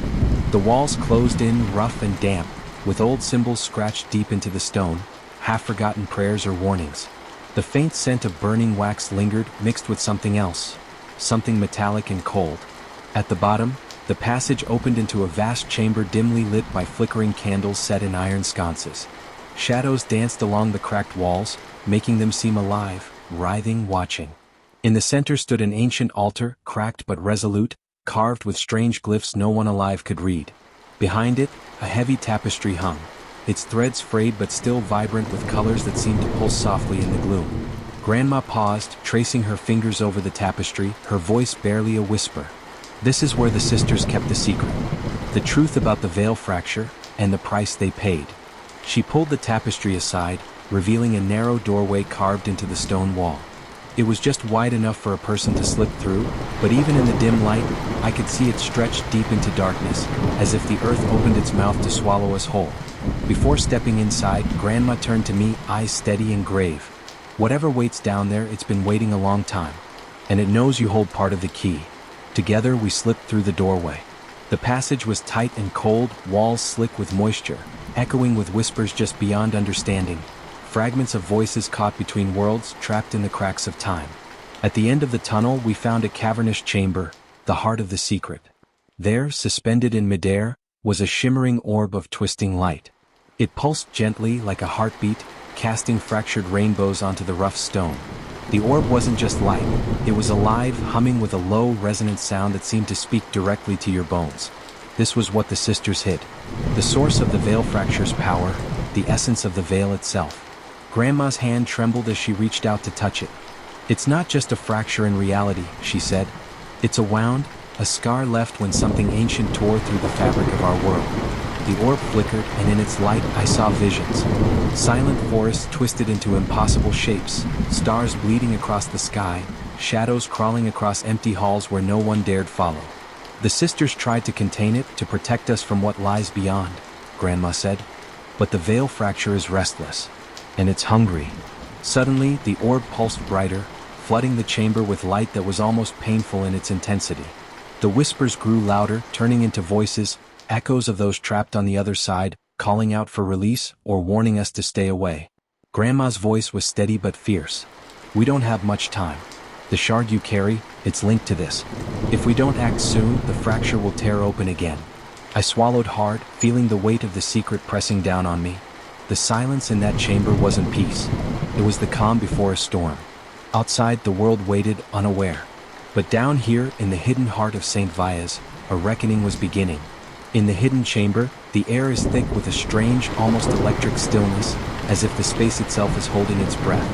The walls closed in, rough and damp, with old symbols scratched deep into the stone, half-forgotten prayers or warnings. The faint scent of burning wax lingered, mixed with something else, something metallic and cold. At the bottom, the passage opened into a vast chamber dimly lit by flickering candles set in iron sconces. Shadows danced along the cracked walls, making them seem alive, writhing, watching. In the center stood an ancient altar, cracked but resolute, carved with strange glyphs no one alive could read. Behind it, a heavy tapestry hung, its threads frayed but still vibrant with colors that seemed to pulse softly in the gloom. Grandma paused, tracing her fingers over the tapestry, her voice barely a whisper. This is where the sisters kept the secret. The truth about the veil fracture, and the price they paid. She pulled the tapestry aside, revealing a narrow doorway carved into the stone wall. It was just wide enough for a person to slip through, but even in the dim light, I could see it stretched deep into darkness, as if the earth opened its mouth to swallow us whole. Before stepping inside, Grandma turned to me, eyes steady and grave. "Whatever waits down there, it's been waiting a long time. And it knows you hold part of the key." Together we slipped through the doorway. The passage was tight and cold, walls slick with moisture, echoing with whispers just beyond understanding. Fragments of voices caught between worlds, trapped in the cracks of time. At the end of the tunnel we found a cavernous chamber, the heart of the secret. There, suspended in midair, was a shimmering orb of twisting light. It pulsed gently like a heartbeat, casting fractured rainbows onto the rough stone. The orb wasn't just light, it was alive, humming with a low, resonant sound that seemed to speak directly to your bones. This was what the sisters hid. The source of the veil fracture's power, the essence of the veil itself. Grandma's hand trembled as she reached out to touch it. "It's not just a fracture in reality," she said. "It's a wound, a scar left when something ancient tore through the fabric of our world." The orb flickered, and in its light I saw visions. Silent forests twisted into impossible shapes, stars bleeding across the sky, shadows crawling across empty halls where no one dared follow. "The sisters tried to contain it, to protect us from what lies beyond," Grandma said. "But the veil fracture is restless. And it's hungry." Suddenly, the orb pulsed brighter, flooding the chamber with light that was almost painful in its intensity. The whispers grew louder, turning into voices, echoes of those trapped on the other side, calling out for release or warning us to stay away. Grandma's voice was steady but fierce. "We don't have much time. The shard you carry, it's linked to this. If we don't act soon, the fracture will tear open again." I swallowed hard, feeling the weight of the secret pressing down on me. The silence in that chamber wasn't peace. It was the calm before a storm. Outside, the world waited, unaware. But down here, in the hidden heart of St. Via's, a reckoning was beginning. In the hidden chamber, the air is thick with a strange, almost electric stillness, as if the space itself is holding its breath.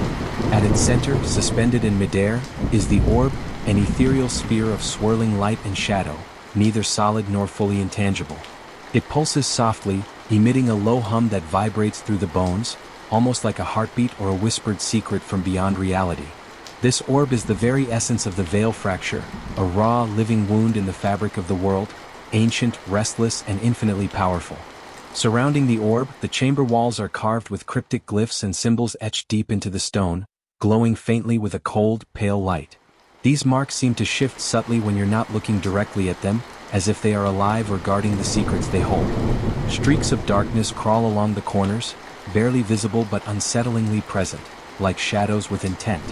At its center, suspended in midair, is the orb, an ethereal sphere of swirling light and shadow, neither solid nor fully intangible. It pulses softly, emitting a low hum that vibrates through the bones, almost like a heartbeat or a whispered secret from beyond reality. This orb is the very essence of the veil fracture, a raw, living wound in the fabric of the world, ancient, restless, and infinitely powerful. Surrounding the orb, the chamber walls are carved with cryptic glyphs and symbols etched deep into the stone, glowing faintly with a cold, pale light. These marks seem to shift subtly when you're not looking directly at them, as if they are alive or guarding the secrets they hold. Streaks of darkness crawl along the corners, barely visible but unsettlingly present, like shadows with intent.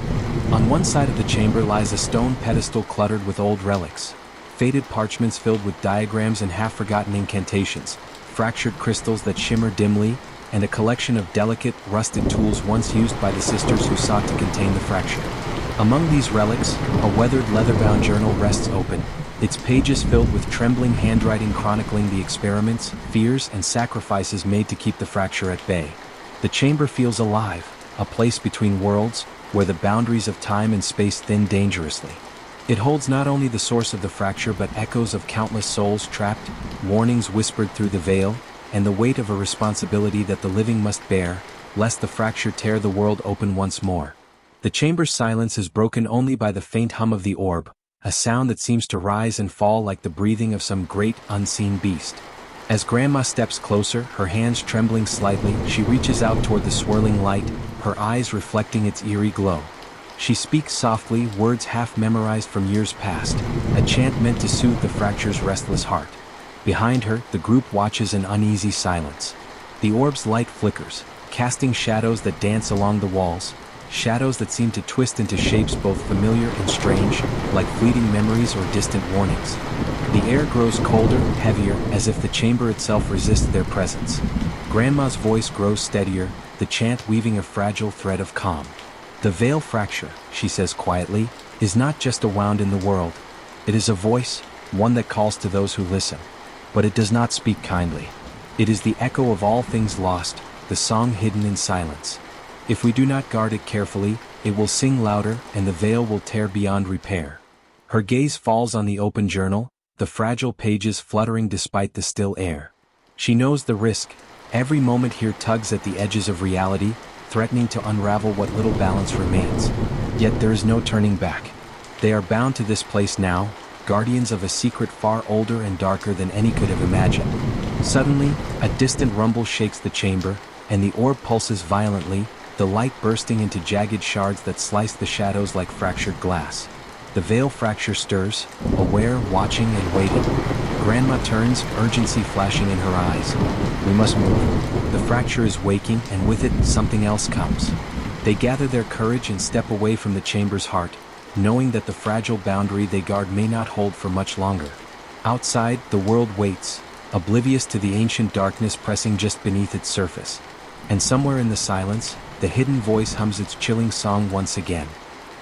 On one side of the chamber lies a stone pedestal cluttered with old relics, faded parchments filled with diagrams and half-forgotten incantations, fractured crystals that shimmer dimly, and a collection of delicate, rusted tools once used by the sisters who sought to contain the fracture. Among these relics, a weathered leather-bound journal rests open, its pages filled with trembling handwriting chronicling the experiments, fears, and sacrifices made to keep the fracture at bay. The chamber feels alive, a place between worlds, where the boundaries of time and space thin dangerously. It holds not only the source of the fracture but echoes of countless souls trapped, warnings whispered through the veil, and the weight of a responsibility that the living must bear, lest the fracture tear the world open once more. The chamber's silence is broken only by the faint hum of the orb, a sound that seems to rise and fall like the breathing of some great, unseen beast. As Grandma steps closer, her hands trembling slightly, she reaches out toward the swirling light, her eyes reflecting its eerie glow. She speaks softly, words half memorized from years past, a chant meant to soothe the fracture's restless heart. Behind her, the group watches in uneasy silence. The orb's light flickers, casting shadows that dance along the walls, shadows that seem to twist into shapes both familiar and strange, like fleeting memories or distant warnings. The air grows colder, heavier, as if the chamber itself resists their presence. Grandma's voice grows steadier, the chant weaving a fragile thread of calm. "The veil fracture," she says quietly, "is not just a wound in the world. It is a voice, one that calls to those who listen. But it does not speak kindly. It is the echo of all things lost, the song hidden in silence. If we do not guard it carefully, it will sing louder and the veil will tear beyond repair." Her gaze falls on the open journal, the fragile pages fluttering despite the still air. She knows the risk. Every moment here tugs at the edges of reality, threatening to unravel what little balance remains. Yet there is no turning back. They are bound to this place now, guardians of a secret far older and darker than any could have imagined. Suddenly, a distant rumble shakes the chamber, and the orb pulses violently, the light bursting into jagged shards that slice the shadows like fractured glass. The veil fracture stirs, aware, watching, and waiting. Grandma turns, urgency flashing in her eyes. We must move. The fracture is waking, and with it, something else comes. They gather their courage and step away from the chamber's heart, knowing that the fragile boundary they guard may not hold for much longer. Outside, the world waits, oblivious to the ancient darkness pressing just beneath its surface. And somewhere in the silence, the hidden voice hums its chilling song once again.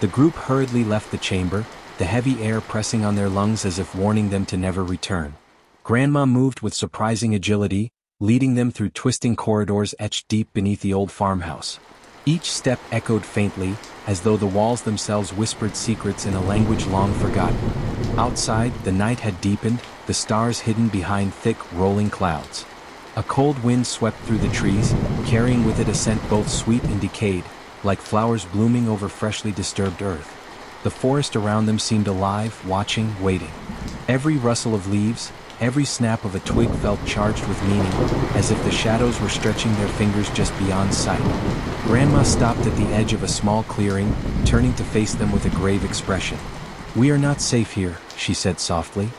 The group hurriedly left the chamber, the heavy air pressing on their lungs as if warning them to never return. Grandma moved with surprising agility, leading them through twisting corridors etched deep beneath the old farmhouse. Each step echoed faintly, as though the walls themselves whispered secrets in a language long forgotten. Outside, the night had deepened, the stars hidden behind thick, rolling clouds. A cold wind swept through the trees, carrying with it a scent both sweet and decayed, like flowers blooming over freshly disturbed earth. The forest around them seemed alive, watching, waiting. Every rustle of leaves, every snap of a twig felt charged with meaning, as if the shadows were stretching their fingers just beyond sight. Grandma stopped at the edge of a small clearing, turning to face them with a grave expression. "We are not safe here," she said softly.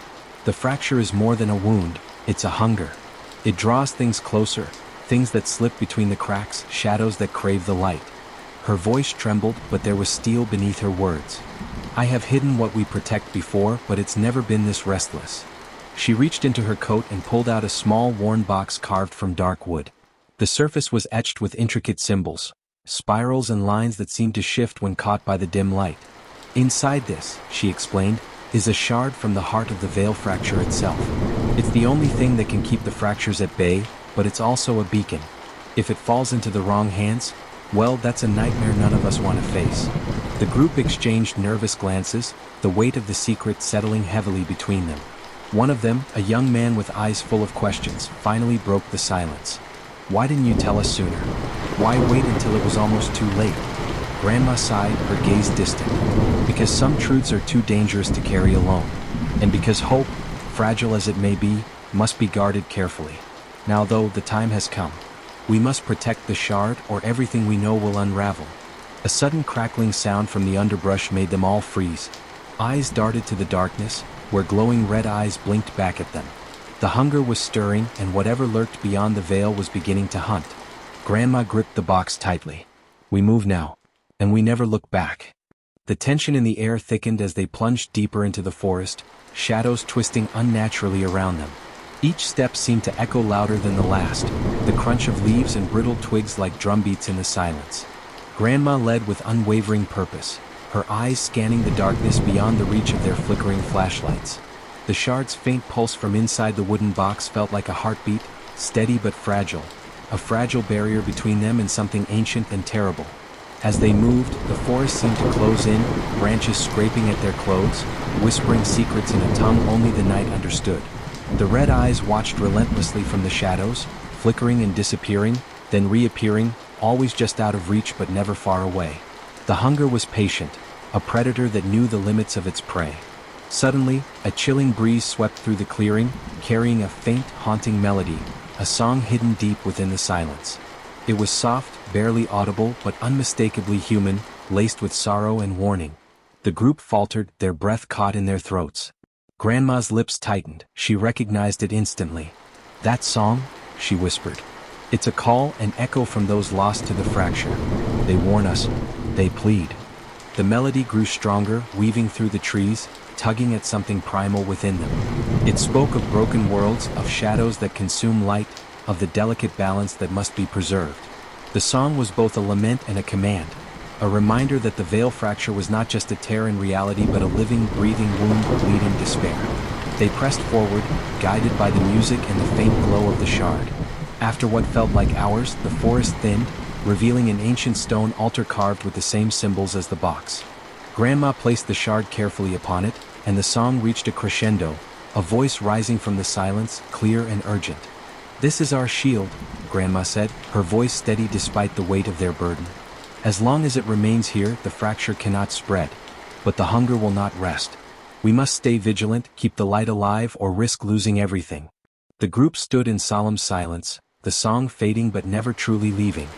"The fracture is more than a wound, it's a hunger. It draws things closer, things that slip between the cracks, shadows that crave the light." Her voice trembled, but there was steel beneath her words. "I have hidden what we protect before, but it's never been this restless." She reached into her coat and pulled out a small worn box carved from dark wood. The surface was etched with intricate symbols, spirals and lines that seemed to shift when caught by the dim light. "Inside this," she explained, "is a shard from the heart of the veil fracture itself. It's the only thing that can keep the fractures at bay, but it's also a beacon. If it falls into the wrong hands, well, that's a nightmare none of us want to face." The group exchanged nervous glances, the weight of the secret settling heavily between them. One of them, a young man with eyes full of questions, finally broke the silence. "Why didn't you tell us sooner? Why wait until it was almost too late?" Grandma sighed, her gaze distant. "Because some truths are too dangerous to carry alone. And because hope, fragile as it may be, must be guarded carefully. Now though, the time has come. We must protect the shard or everything we know will unravel." A sudden crackling sound from the underbrush made them all freeze. Eyes darted to the darkness, where glowing red eyes blinked back at them. The hunger was stirring, and whatever lurked beyond the veil was beginning to hunt. Grandma gripped the box tightly. "We move now. And we never look back." The tension in the air thickened as they plunged deeper into the forest, shadows twisting unnaturally around them. Each step seemed to echo louder than the last, the crunch of leaves and brittle twigs like drumbeats in the silence. Grandma led with unwavering purpose, her eyes scanning the darkness beyond the reach of their flickering flashlights. The shard's faint pulse from inside the wooden box felt like a heartbeat, steady but fragile, a fragile barrier between them and something ancient and terrible. As they moved, the forest seemed to close in, branches scraping at their clothes, whispering secrets in a tongue only the night understood. The red eyes watched relentlessly from the shadows, flickering and disappearing, then reappearing, always just out of reach but never far away. The hunger was patient, a predator that knew the limits of its prey. Suddenly, a chilling breeze swept through the clearing, carrying a faint, haunting melody, a song hidden deep within the silence. It was soft, barely audible, but unmistakably human, laced with sorrow and warning. The group faltered, their breath caught in their throats. Grandma's lips tightened, she recognized it instantly. "That song?" she whispered. "It's a call, an echo from those lost to the fracture. They warn us, they plead." The melody grew stronger, weaving through the trees, tugging at something primal within them. It spoke of broken worlds, of shadows that consume light, of the delicate balance that must be preserved. The song was both a lament and a command, a reminder that the veil fracture was not just a tear in reality but a living, breathing wound bleeding despair. They pressed forward, guided by the music and the faint glow of the shard. After what felt like hours, the forest thinned, revealing an ancient stone altar carved with the same symbols as the box. Grandma placed the shard carefully upon it, and the song reached a crescendo, a voice rising from the silence, clear and urgent. "This is our shield," Grandma said, her voice steady despite the weight of their burden. "As long as it remains here, the fracture cannot spread. But the hunger will not rest. We must stay vigilant, keep the light alive, or risk losing everything." The group stood in solemn silence, the song fading but never truly leaving.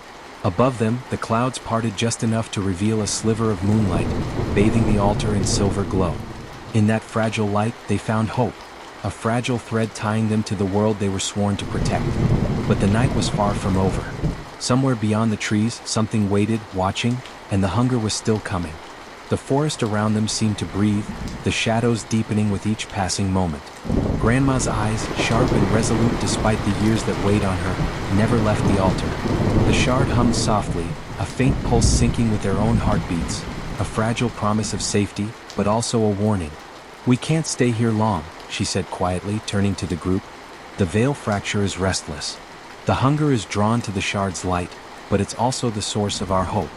Above them, the clouds parted just enough to reveal a sliver of moonlight, bathing the altar in silver glow. In that fragile light, they found hope, a fragile thread tying them to the world they were sworn to protect. But the night was far from over. Somewhere beyond the trees, something waited, watching, and the hunger was still coming. The forest around them seemed to breathe, the shadows deepening with each passing moment. Grandma's eyes, sharp and resolute despite the years that weighed on her, never left the altar. The shard hummed softly, a faint pulse syncing with their own heartbeats, a fragile promise of safety, but also a warning. "We can't stay here long," she said quietly, turning to the group. "The veil fracture is restless. The hunger is drawn to the shard's light, but it's also the source of our hope.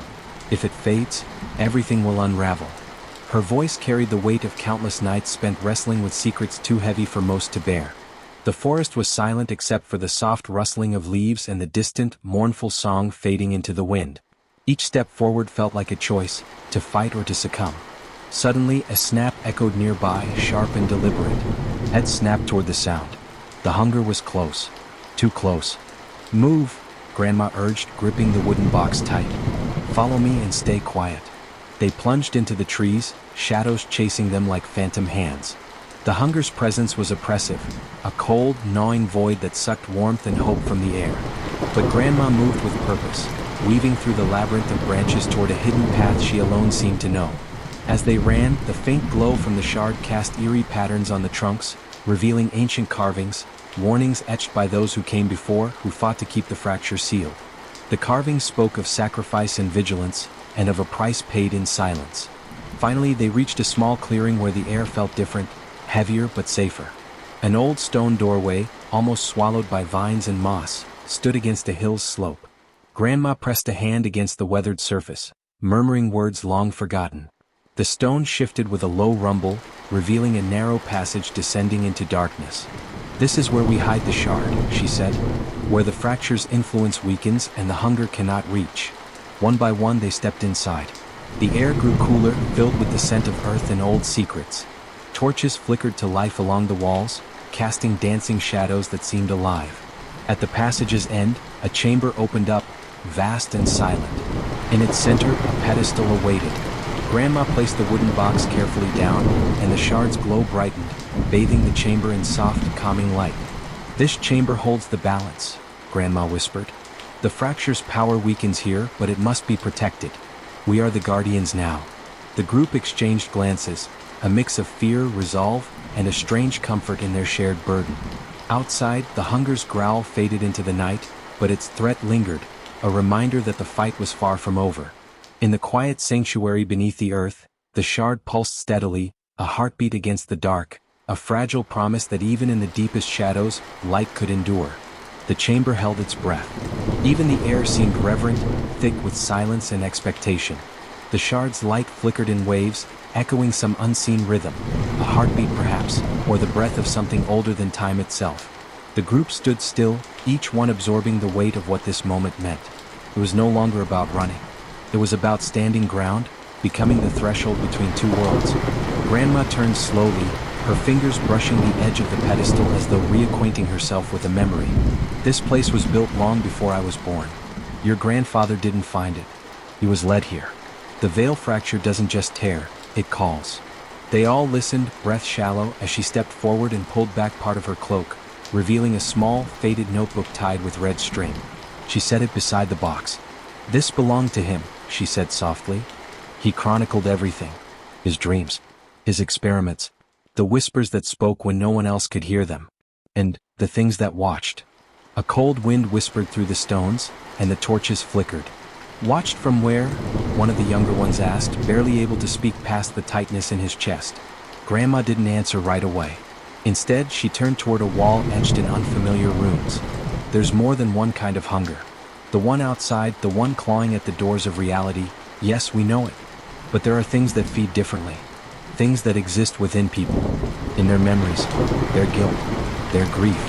If it fades, everything will unravel." Her voice carried the weight of countless nights spent wrestling with secrets too heavy for most to bear. The forest was silent except for the soft rustling of leaves and the distant, mournful song fading into the wind. Each step forward felt like a choice, to fight or to succumb. Suddenly, a snap echoed nearby, sharp and deliberate. Heads snapped toward the sound. The hunger was close. Too close. "Move," Grandma urged, gripping the wooden box tight. "Follow me and stay quiet." They plunged into the trees, shadows chasing them like phantom hands. The hunger's presence was oppressive, a cold, gnawing void that sucked warmth and hope from the air. But Grandma moved with purpose, weaving through the labyrinth of branches toward a hidden path she alone seemed to know. As they ran, the faint glow from the shard cast eerie patterns on the trunks, revealing ancient carvings, warnings etched by those who came before, who fought to keep the fracture sealed. The carvings spoke of sacrifice and vigilance, and of a price paid in silence. Finally, they reached a small clearing where the air felt different, heavier but safer. An old stone doorway, almost swallowed by vines and moss, stood against a hill's slope. Grandma pressed a hand against the weathered surface, murmuring words long forgotten. The stone shifted with a low rumble, revealing a narrow passage descending into darkness. "This is where we hide the shard," she said, "where the fracture's influence weakens and the hunger cannot reach." One by one they stepped inside. The air grew cooler, filled with the scent of earth and old secrets. Torches flickered to life along the walls, casting dancing shadows that seemed alive. At the passage's end, a chamber opened up, vast and silent. In its center, a pedestal awaited. Grandma placed the wooden box carefully down, and the shard's glow brightened, bathing the chamber in soft, calming light. "This chamber holds the balance," Grandma whispered. "The fracture's power weakens here, but it must be protected. We are the guardians now." The group exchanged glances, a mix of fear, resolve, and a strange comfort in their shared burden. Outside, the hunger's growl faded into the night, but its threat lingered, a reminder that the fight was far from over. In the quiet sanctuary beneath the earth, the shard pulsed steadily, a heartbeat against the dark, a fragile promise that even in the deepest shadows, light could endure. The chamber held its breath. Even the air seemed reverent, thick with silence and expectation. The shard's light flickered in waves, echoing some unseen rhythm, a heartbeat perhaps, or the breath of something older than time itself. The group stood still, each one absorbing the weight of what this moment meant. It was no longer about running. It was about standing ground, becoming the threshold between two worlds. Grandma turned slowly, her fingers brushing the edge of the pedestal as though reacquainting herself with a memory. "This place was built long before I was born. Your grandfather didn't find it. He was led here. The veil fracture doesn't just tear, it calls." They all listened, breath shallow, as she stepped forward and pulled back part of her cloak, revealing a small, faded notebook tied with red string. She set it beside the box. "This belonged to him," she said softly. "He chronicled everything. His dreams. His experiments. The whispers that spoke when no one else could hear them. And the things that watched." A cold wind whispered through the stones, and the torches flickered. "Watched from where?" one of the younger ones asked, barely able to speak past the tightness in his chest. Grandma didn't answer right away. Instead, she turned toward a wall etched in unfamiliar runes. "There's more than one kind of hunger. The one outside, the one clawing at the doors of reality, yes, we know it. But there are things that feed differently. Things that exist within people, in their memories, their guilt, their grief.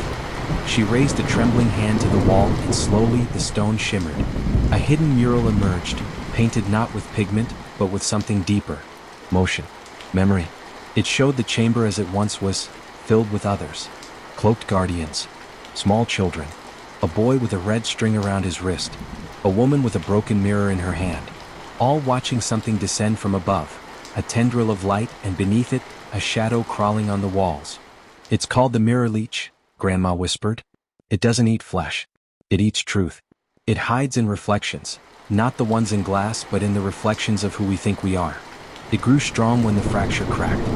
She raised a trembling hand to the wall and slowly the stone shimmered. A hidden mural emerged, painted not with pigment, but with something deeper. Motion. Memory. It showed the chamber as it once was, filled with others. Cloaked guardians. Small children. A boy with a red string around his wrist. A woman with a broken mirror in her hand. All watching something descend from above. A tendril of light, and beneath it, a shadow crawling on the walls. "It's called the mirror leech," Grandma whispered. "It doesn't eat flesh. It eats truth. It hides in reflections, not the ones in glass but in the reflections of who we think we are." It grew strong when the fracture cracked.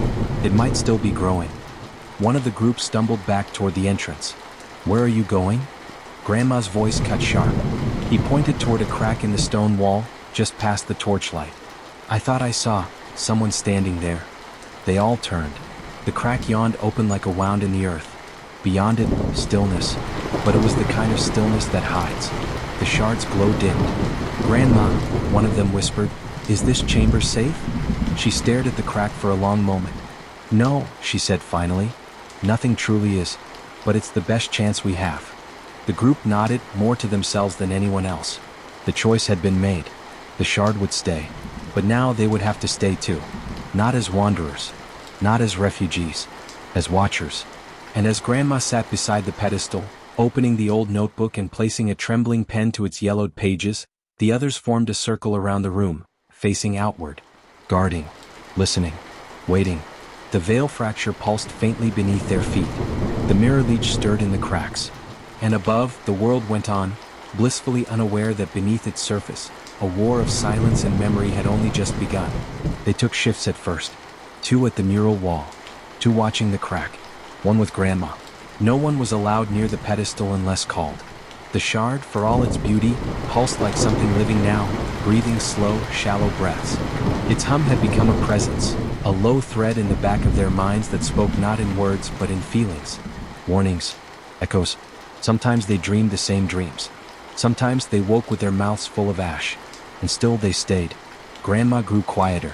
It might still be growing. One of the group stumbled back toward the entrance. "Where are you going?" Grandma's voice cut sharp. He pointed toward a crack in the stone wall, just past the torchlight. "I thought I saw someone standing there." They all turned. The crack yawned open like a wound in the earth. Beyond it, stillness. But it was the kind of stillness that hides. The shards glow dimmed. "Grandma," one of them whispered, "is this chamber safe?" She stared at the crack for a long moment. "No," she said finally. "Nothing truly is. But it's the best chance we have." The group nodded, more to themselves than anyone else. The choice had been made. The shard would stay. But now they would have to stay too. Not as wanderers. Not as refugees. As watchers. And as Grandma sat beside the pedestal, opening the old notebook and placing a trembling pen to its yellowed pages, the others formed a circle around the room, facing outward. Guarding. Listening. Waiting. The veil fracture pulsed faintly beneath their feet. The mirror leech stirred in the cracks. And above, the world went on, blissfully unaware that beneath its surface, a war of silence and memory had only just begun. They took shifts at first. 2 at the mural wall. 2 watching the crack. 1 with Grandma. No one was allowed near the pedestal unless called. The shard, for all its beauty, pulsed like something living now, breathing slow, shallow breaths. Its hum had become a presence, a low thread in the back of their minds that spoke not in words but in feelings. Warnings. Echoes. Sometimes they dreamed the same dreams. Sometimes they woke with their mouths full of ash. And still they stayed. Grandma grew quieter.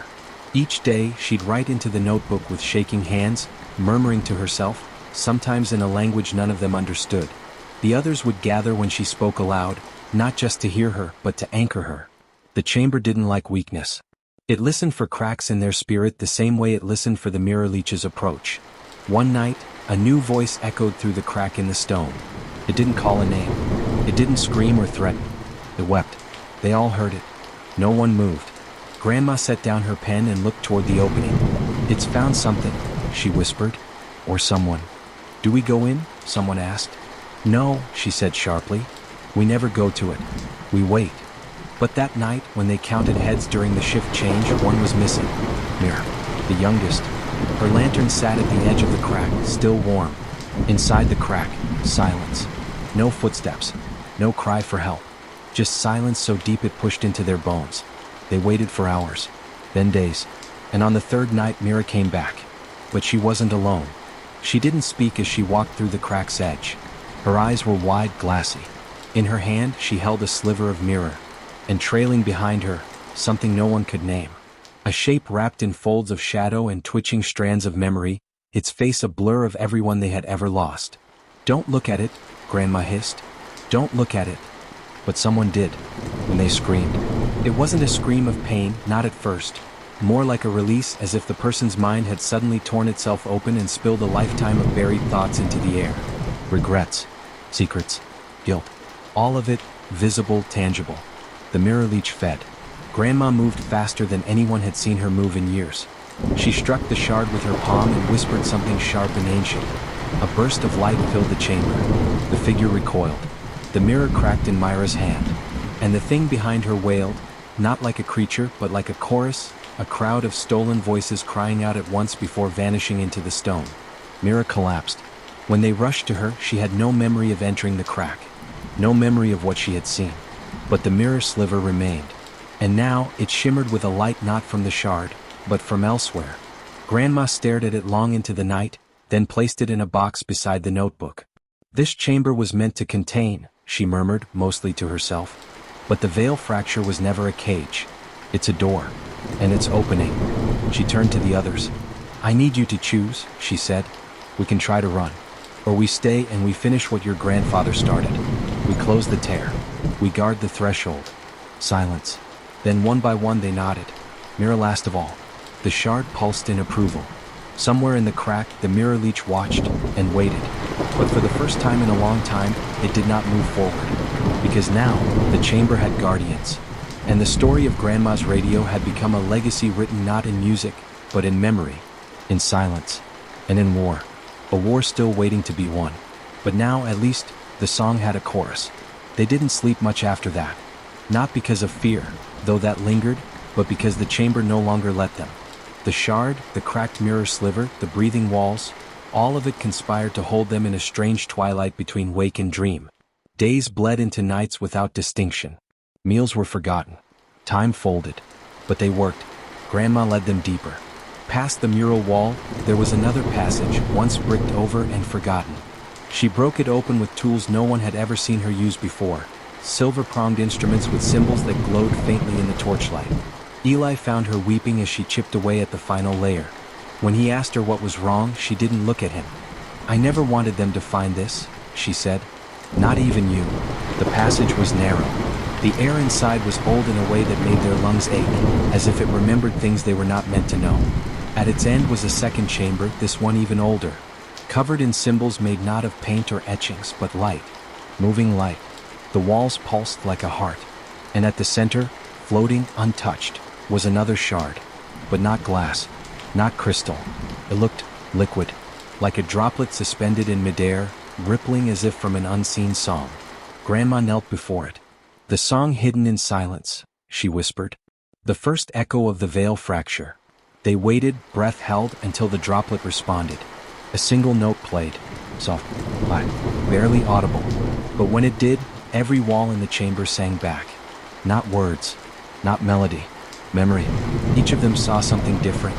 Each day she'd write into the notebook with shaking hands, murmuring to herself, sometimes in a language none of them understood. The others would gather when she spoke aloud, not just to hear her, but to anchor her. The chamber didn't like weakness. It listened for cracks in their spirit the same way it listened for the mirror leech's approach. One night, a new voice echoed through the crack in the stone. It didn't call a name. It didn't scream or threaten. It wept. They all heard it. No one moved. Grandma set down her pen and looked toward the opening. "It's found something," she whispered. "Or someone." "Do we go in?" someone asked. "No," she said sharply. "We never go to it. We wait." But that night, when they counted heads during the shift change, one was missing. Mira, the youngest. Her lantern sat at the edge of the crack, still warm. Inside the crack, silence. No footsteps. No cry for help. Just silence so deep it pushed into their bones. They waited for hours. Then days. And on the 3rd night, Mira came back. But she wasn't alone. She didn't speak as she walked through the crack's edge. Her eyes were wide, glassy. In her hand, she held a sliver of mirror. And trailing behind her, something no one could name. A shape wrapped in folds of shadow and twitching strands of memory, its face a blur of everyone they had ever lost. "Don't look at it," Grandma hissed. "Don't look at it." But someone did, when they screamed. It wasn't a scream of pain, not at first. More like a release, as if the person's mind had suddenly torn itself open and spilled a lifetime of buried thoughts into the air. Regrets, secrets, guilt. All of it, visible, tangible. The mirror leech fed. Grandma moved faster than anyone had seen her move in years. She struck the shard with her palm and whispered something sharp and ancient. A burst of light filled the chamber. The figure recoiled. The mirror cracked in Myra's hand. And the thing behind her wailed, not like a creature, but like a chorus, a crowd of stolen voices crying out at once before vanishing into the stone. Mira collapsed. When they rushed to her, she had no memory of entering the crack. No memory of what she had seen. But the mirror sliver remained. And now, it shimmered with a light not from the shard, but from elsewhere. Grandma stared at it long into the night, then placed it in a box beside the notebook. "This chamber was meant to contain," she murmured, mostly to herself. "But the veil fracture was never a cage. It's a door. And it's opening." She turned to the others. "I need you to choose," she said. "We can try to run. Or we stay and we finish what your grandfather started. We close the tear. We guard the threshold. Silence. Then one by one they nodded. Mirror last of all. The shard pulsed in approval. Somewhere in the crack, the mirror leech watched and waited. But for the first time in a long time, it did not move forward. Because now, the chamber had guardians. And the story of Grandma's radio had become a legacy written not in music, but in memory, in silence, and in war. A war still waiting to be won. But now, at least, the song had a chorus. They didn't sleep much after that. Not because of fear, though that lingered, but because the chamber no longer let them. The shard, the cracked mirror sliver, the breathing walls, all of it conspired to hold them in a strange twilight between wake and dream. Days bled into nights without distinction. Meals were forgotten. Time folded. But they worked. Grandma led them deeper. Past the mural wall, there was another passage, once bricked over and forgotten. She broke it open with tools no one had ever seen her use before. Silver-pronged instruments with symbols that glowed faintly in the torchlight. Eli found her weeping as she chipped away at the final layer. When he asked her what was wrong, she didn't look at him. "I never wanted them to find this," she said. "Not even you." The passage was narrow. The air inside was old in a way that made their lungs ache, as if it remembered things they were not meant to know. At its end was a second chamber, this one even older. Covered in symbols made not of paint or etchings, but light. Moving light. The walls pulsed like a heart. And at the center, floating, untouched, was another shard. But not glass. Not crystal. It looked liquid. Like a droplet suspended in midair, rippling as if from an unseen song. Grandma knelt before it. "The song hidden in silence," she whispered. "The first echo of the veil fracture." They waited, breath held, until the droplet responded. A single note played. Soft, light, barely audible. But when it did, every wall in the chamber sang back. Not words. Not melody. Memory. Each of them saw something different.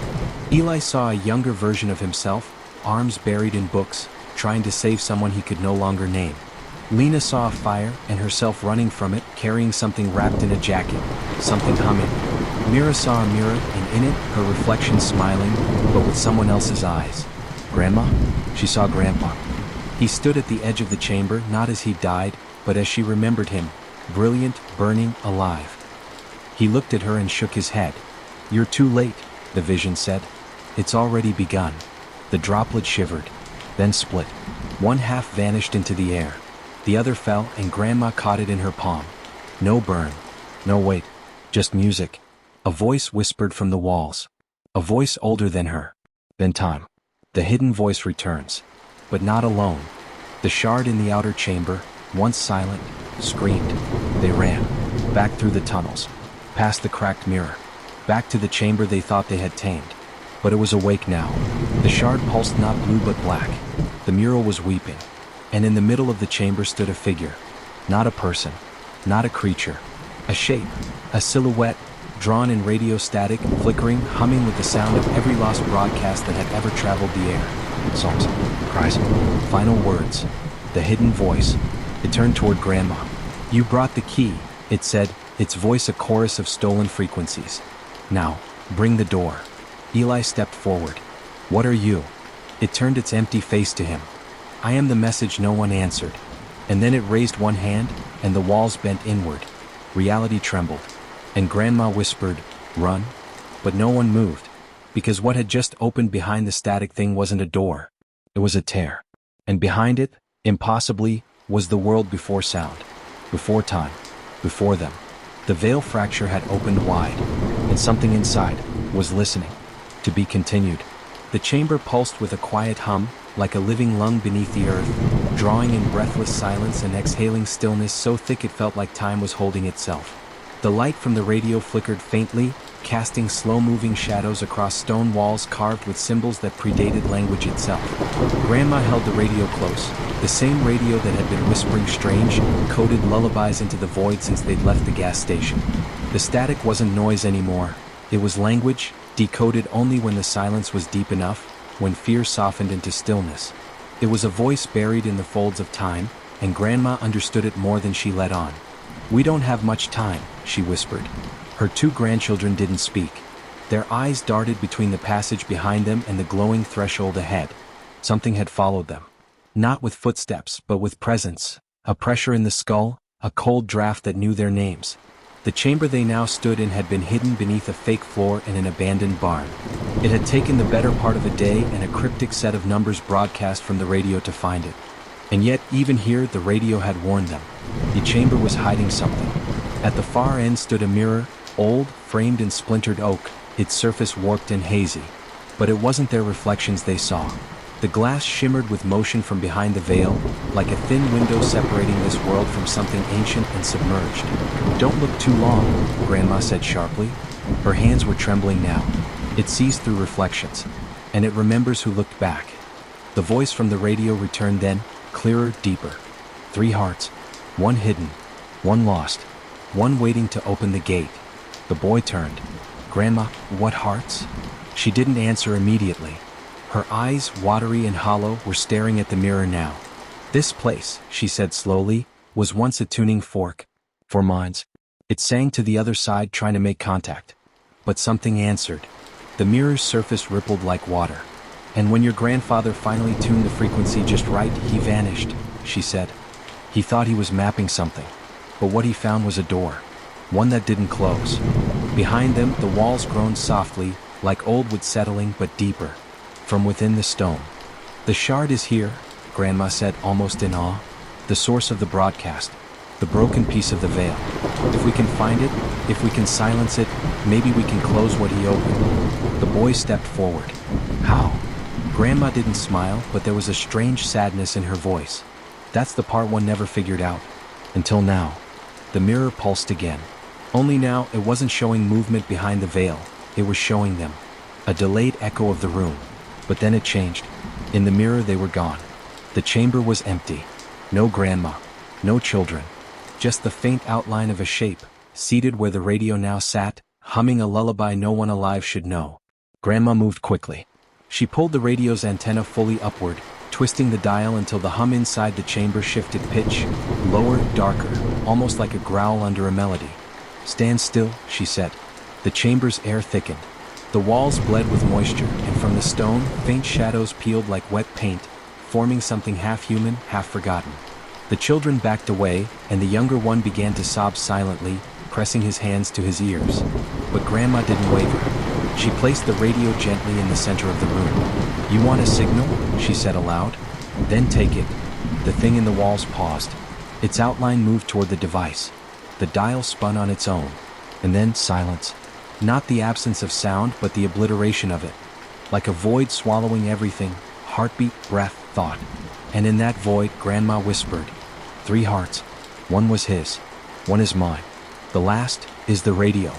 Eli saw a younger version of himself, arms buried in books, trying to save someone he could no longer name. Lena saw a fire, and herself running from it, carrying something wrapped in a jacket, something humming. Mira saw a mirror, and in it, her reflection smiling, but with someone else's eyes. Grandma? She saw Grandpa. He stood at the edge of the chamber, not as he died, but as she remembered him, brilliant, burning, alive. He looked at her and shook his head. "You're too late," the vision said. "It's already begun." The droplet shivered, then split. One half vanished into the air. The other fell, and Grandma caught it in her palm. No burn. No wait. Just music. A voice whispered from the walls. A voice older than her. Then time. The hidden voice returns. But not alone. The shard in the outer chamber, once silent, screamed. They ran. Back through the tunnels. Past the cracked mirror. Back to the chamber they thought they had tamed. But it was awake now. The shard pulsed not blue but black. The mural was weeping. And in the middle of the chamber stood a figure. Not a person. Not a creature. A shape. A silhouette. Drawn in radio static, flickering, humming with the sound of every lost broadcast that had ever traveled the air. Songs, cries, final words. The hidden voice. It turned toward Grandma. "You brought the key," it said, its voice a chorus of stolen frequencies. "Now, bring the door." Eli stepped forward. "What are you?" It turned its empty face to him. "I am the message no one answered." And then it raised one hand, and the walls bent inward. Reality trembled. And Grandma whispered, "Run." But no one moved. Because what had just opened behind the static thing wasn't a door. It was a tear. And behind it, impossibly, was the world before sound. Before time. Before them. The veil fracture had opened wide. And something inside was listening. To be continued. The chamber pulsed with a quiet hum, like a living lung beneath the earth, drawing in breathless silence and exhaling stillness so thick it felt like time was holding itself. The light from the radio flickered faintly, casting slow-moving shadows across stone walls carved with symbols that predated language itself. Grandma held the radio close, the same radio that had been whispering strange, coded lullabies into the void since they'd left the gas station. The static wasn't noise anymore. It was language, decoded only when the silence was deep enough, when fear softened into stillness. It was a voice buried in the folds of time, and Grandma understood it more than she let on. "We don't have much time," she whispered. Her two grandchildren didn't speak. Their eyes darted between the passage behind them and the glowing threshold ahead. Something had followed them. Not with footsteps, but with presence, a pressure in the skull, a cold draft that knew their names. The chamber they now stood in had been hidden beneath a fake floor in an abandoned barn. It had taken the better part of a day and a cryptic set of numbers broadcast from the radio to find it. And yet, even here, the radio had warned them. The chamber was hiding something. At the far end stood a mirror, old, framed in splintered oak, its surface warped and hazy. But it wasn't their reflections they saw. The glass shimmered with motion from behind the veil, like a thin window separating this world from something ancient and submerged. "Don't look too long," Grandma said sharply. Her hands were trembling now. It sees through reflections, and it remembers who looked back. The voice from the radio returned then, clearer, deeper. 3 hearts, 1 hidden, 1 lost, 1 waiting to open the gate. The boy turned. "Grandma, what hearts?" She didn't answer immediately. Her eyes, watery and hollow, were staring at the mirror now. "This place," she said slowly, "was once a tuning fork. For minds." It sang to the other side, trying to make contact. But something answered. The mirror's surface rippled like water. "And when your grandfather finally tuned the frequency just right, he vanished," she said. "He thought he was mapping something. But what he found was a door. One that didn't close. Behind them, the walls groaned softly, like old wood settling, but deeper. From within the stone. "The shard is here," Grandma said, almost in awe. "The source of the broadcast. The broken piece of the veil. If we can find it, if we can silence it, maybe we can close what he opened." The boy stepped forward. "How?" Grandma didn't smile, but there was a strange sadness in her voice. "That's the part one never figured out. Until now." The mirror pulsed again. Only now, it wasn't showing movement behind the veil. It was showing them. A delayed echo of the room. But then it changed. In the mirror they were gone. The chamber was empty. No grandma. No children. Just the faint outline of a shape, seated where the radio now sat, humming a lullaby no one alive should know. Grandma moved quickly. She pulled the radio's antenna fully upward, twisting the dial until the hum inside the chamber shifted pitch, lower, darker, almost like a growl under a melody. "Stand still," she said. The chamber's air thickened. The walls bled with moisture, and from the stone, faint shadows peeled like wet paint, forming something half human, half forgotten. The children backed away, and the younger one began to sob silently, pressing his hands to his ears. But Grandma didn't waver. She placed the radio gently in the center of the room. "You want a signal?" she said aloud. "Then take it." The thing in the walls paused. Its outline moved toward the device. The dial spun on its own. And then silence. Not the absence of sound, but the obliteration of it. Like a void swallowing everything, heartbeat, breath, thought. And in that void, Grandma whispered, 3 hearts. 1 was his. 1 is mine. The last is the radio."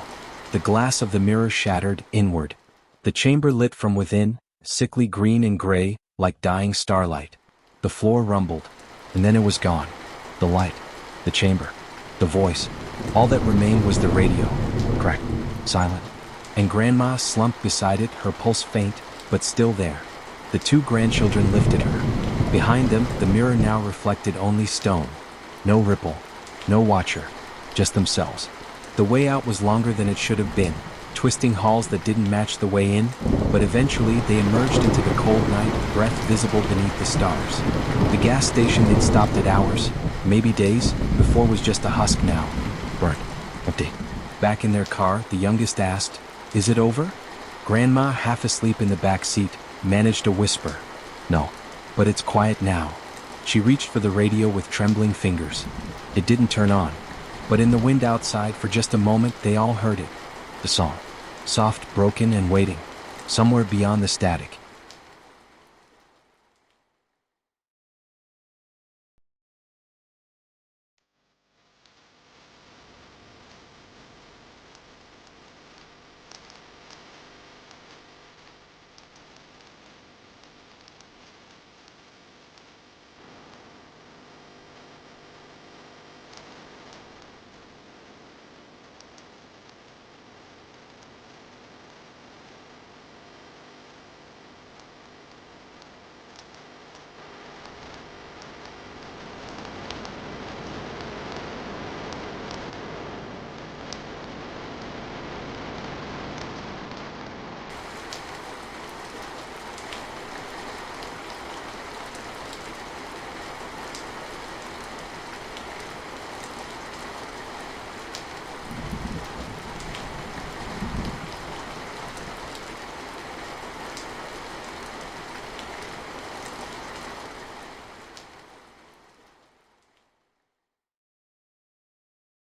The glass of the mirror shattered inward. The chamber lit from within, sickly green and gray, like dying starlight. The floor rumbled, and then it was gone. The light, the chamber, the voice. All that remained was the radio. Cracked. Silent. And Grandma slumped beside it, her pulse faint, but still there. The 2 grandchildren lifted her. Behind them, the mirror now reflected only stone. No ripple. No watcher. Just themselves. The way out was longer than it should have been, twisting halls that didn't match the way in, but eventually they emerged into the cold night, breath visible beneath the stars. The gas station they'd stopped at hours, maybe days, before was just a husk now. Burnt. Empty. Back in their car, the youngest asked, "Is it over?" Grandma, half asleep in the back seat, managed a whisper. "No. But it's quiet now." She reached for the radio with trembling fingers. It didn't turn on. But in the wind outside, for just a moment, they all heard it. The song. Soft, broken, and waiting. Somewhere beyond the static.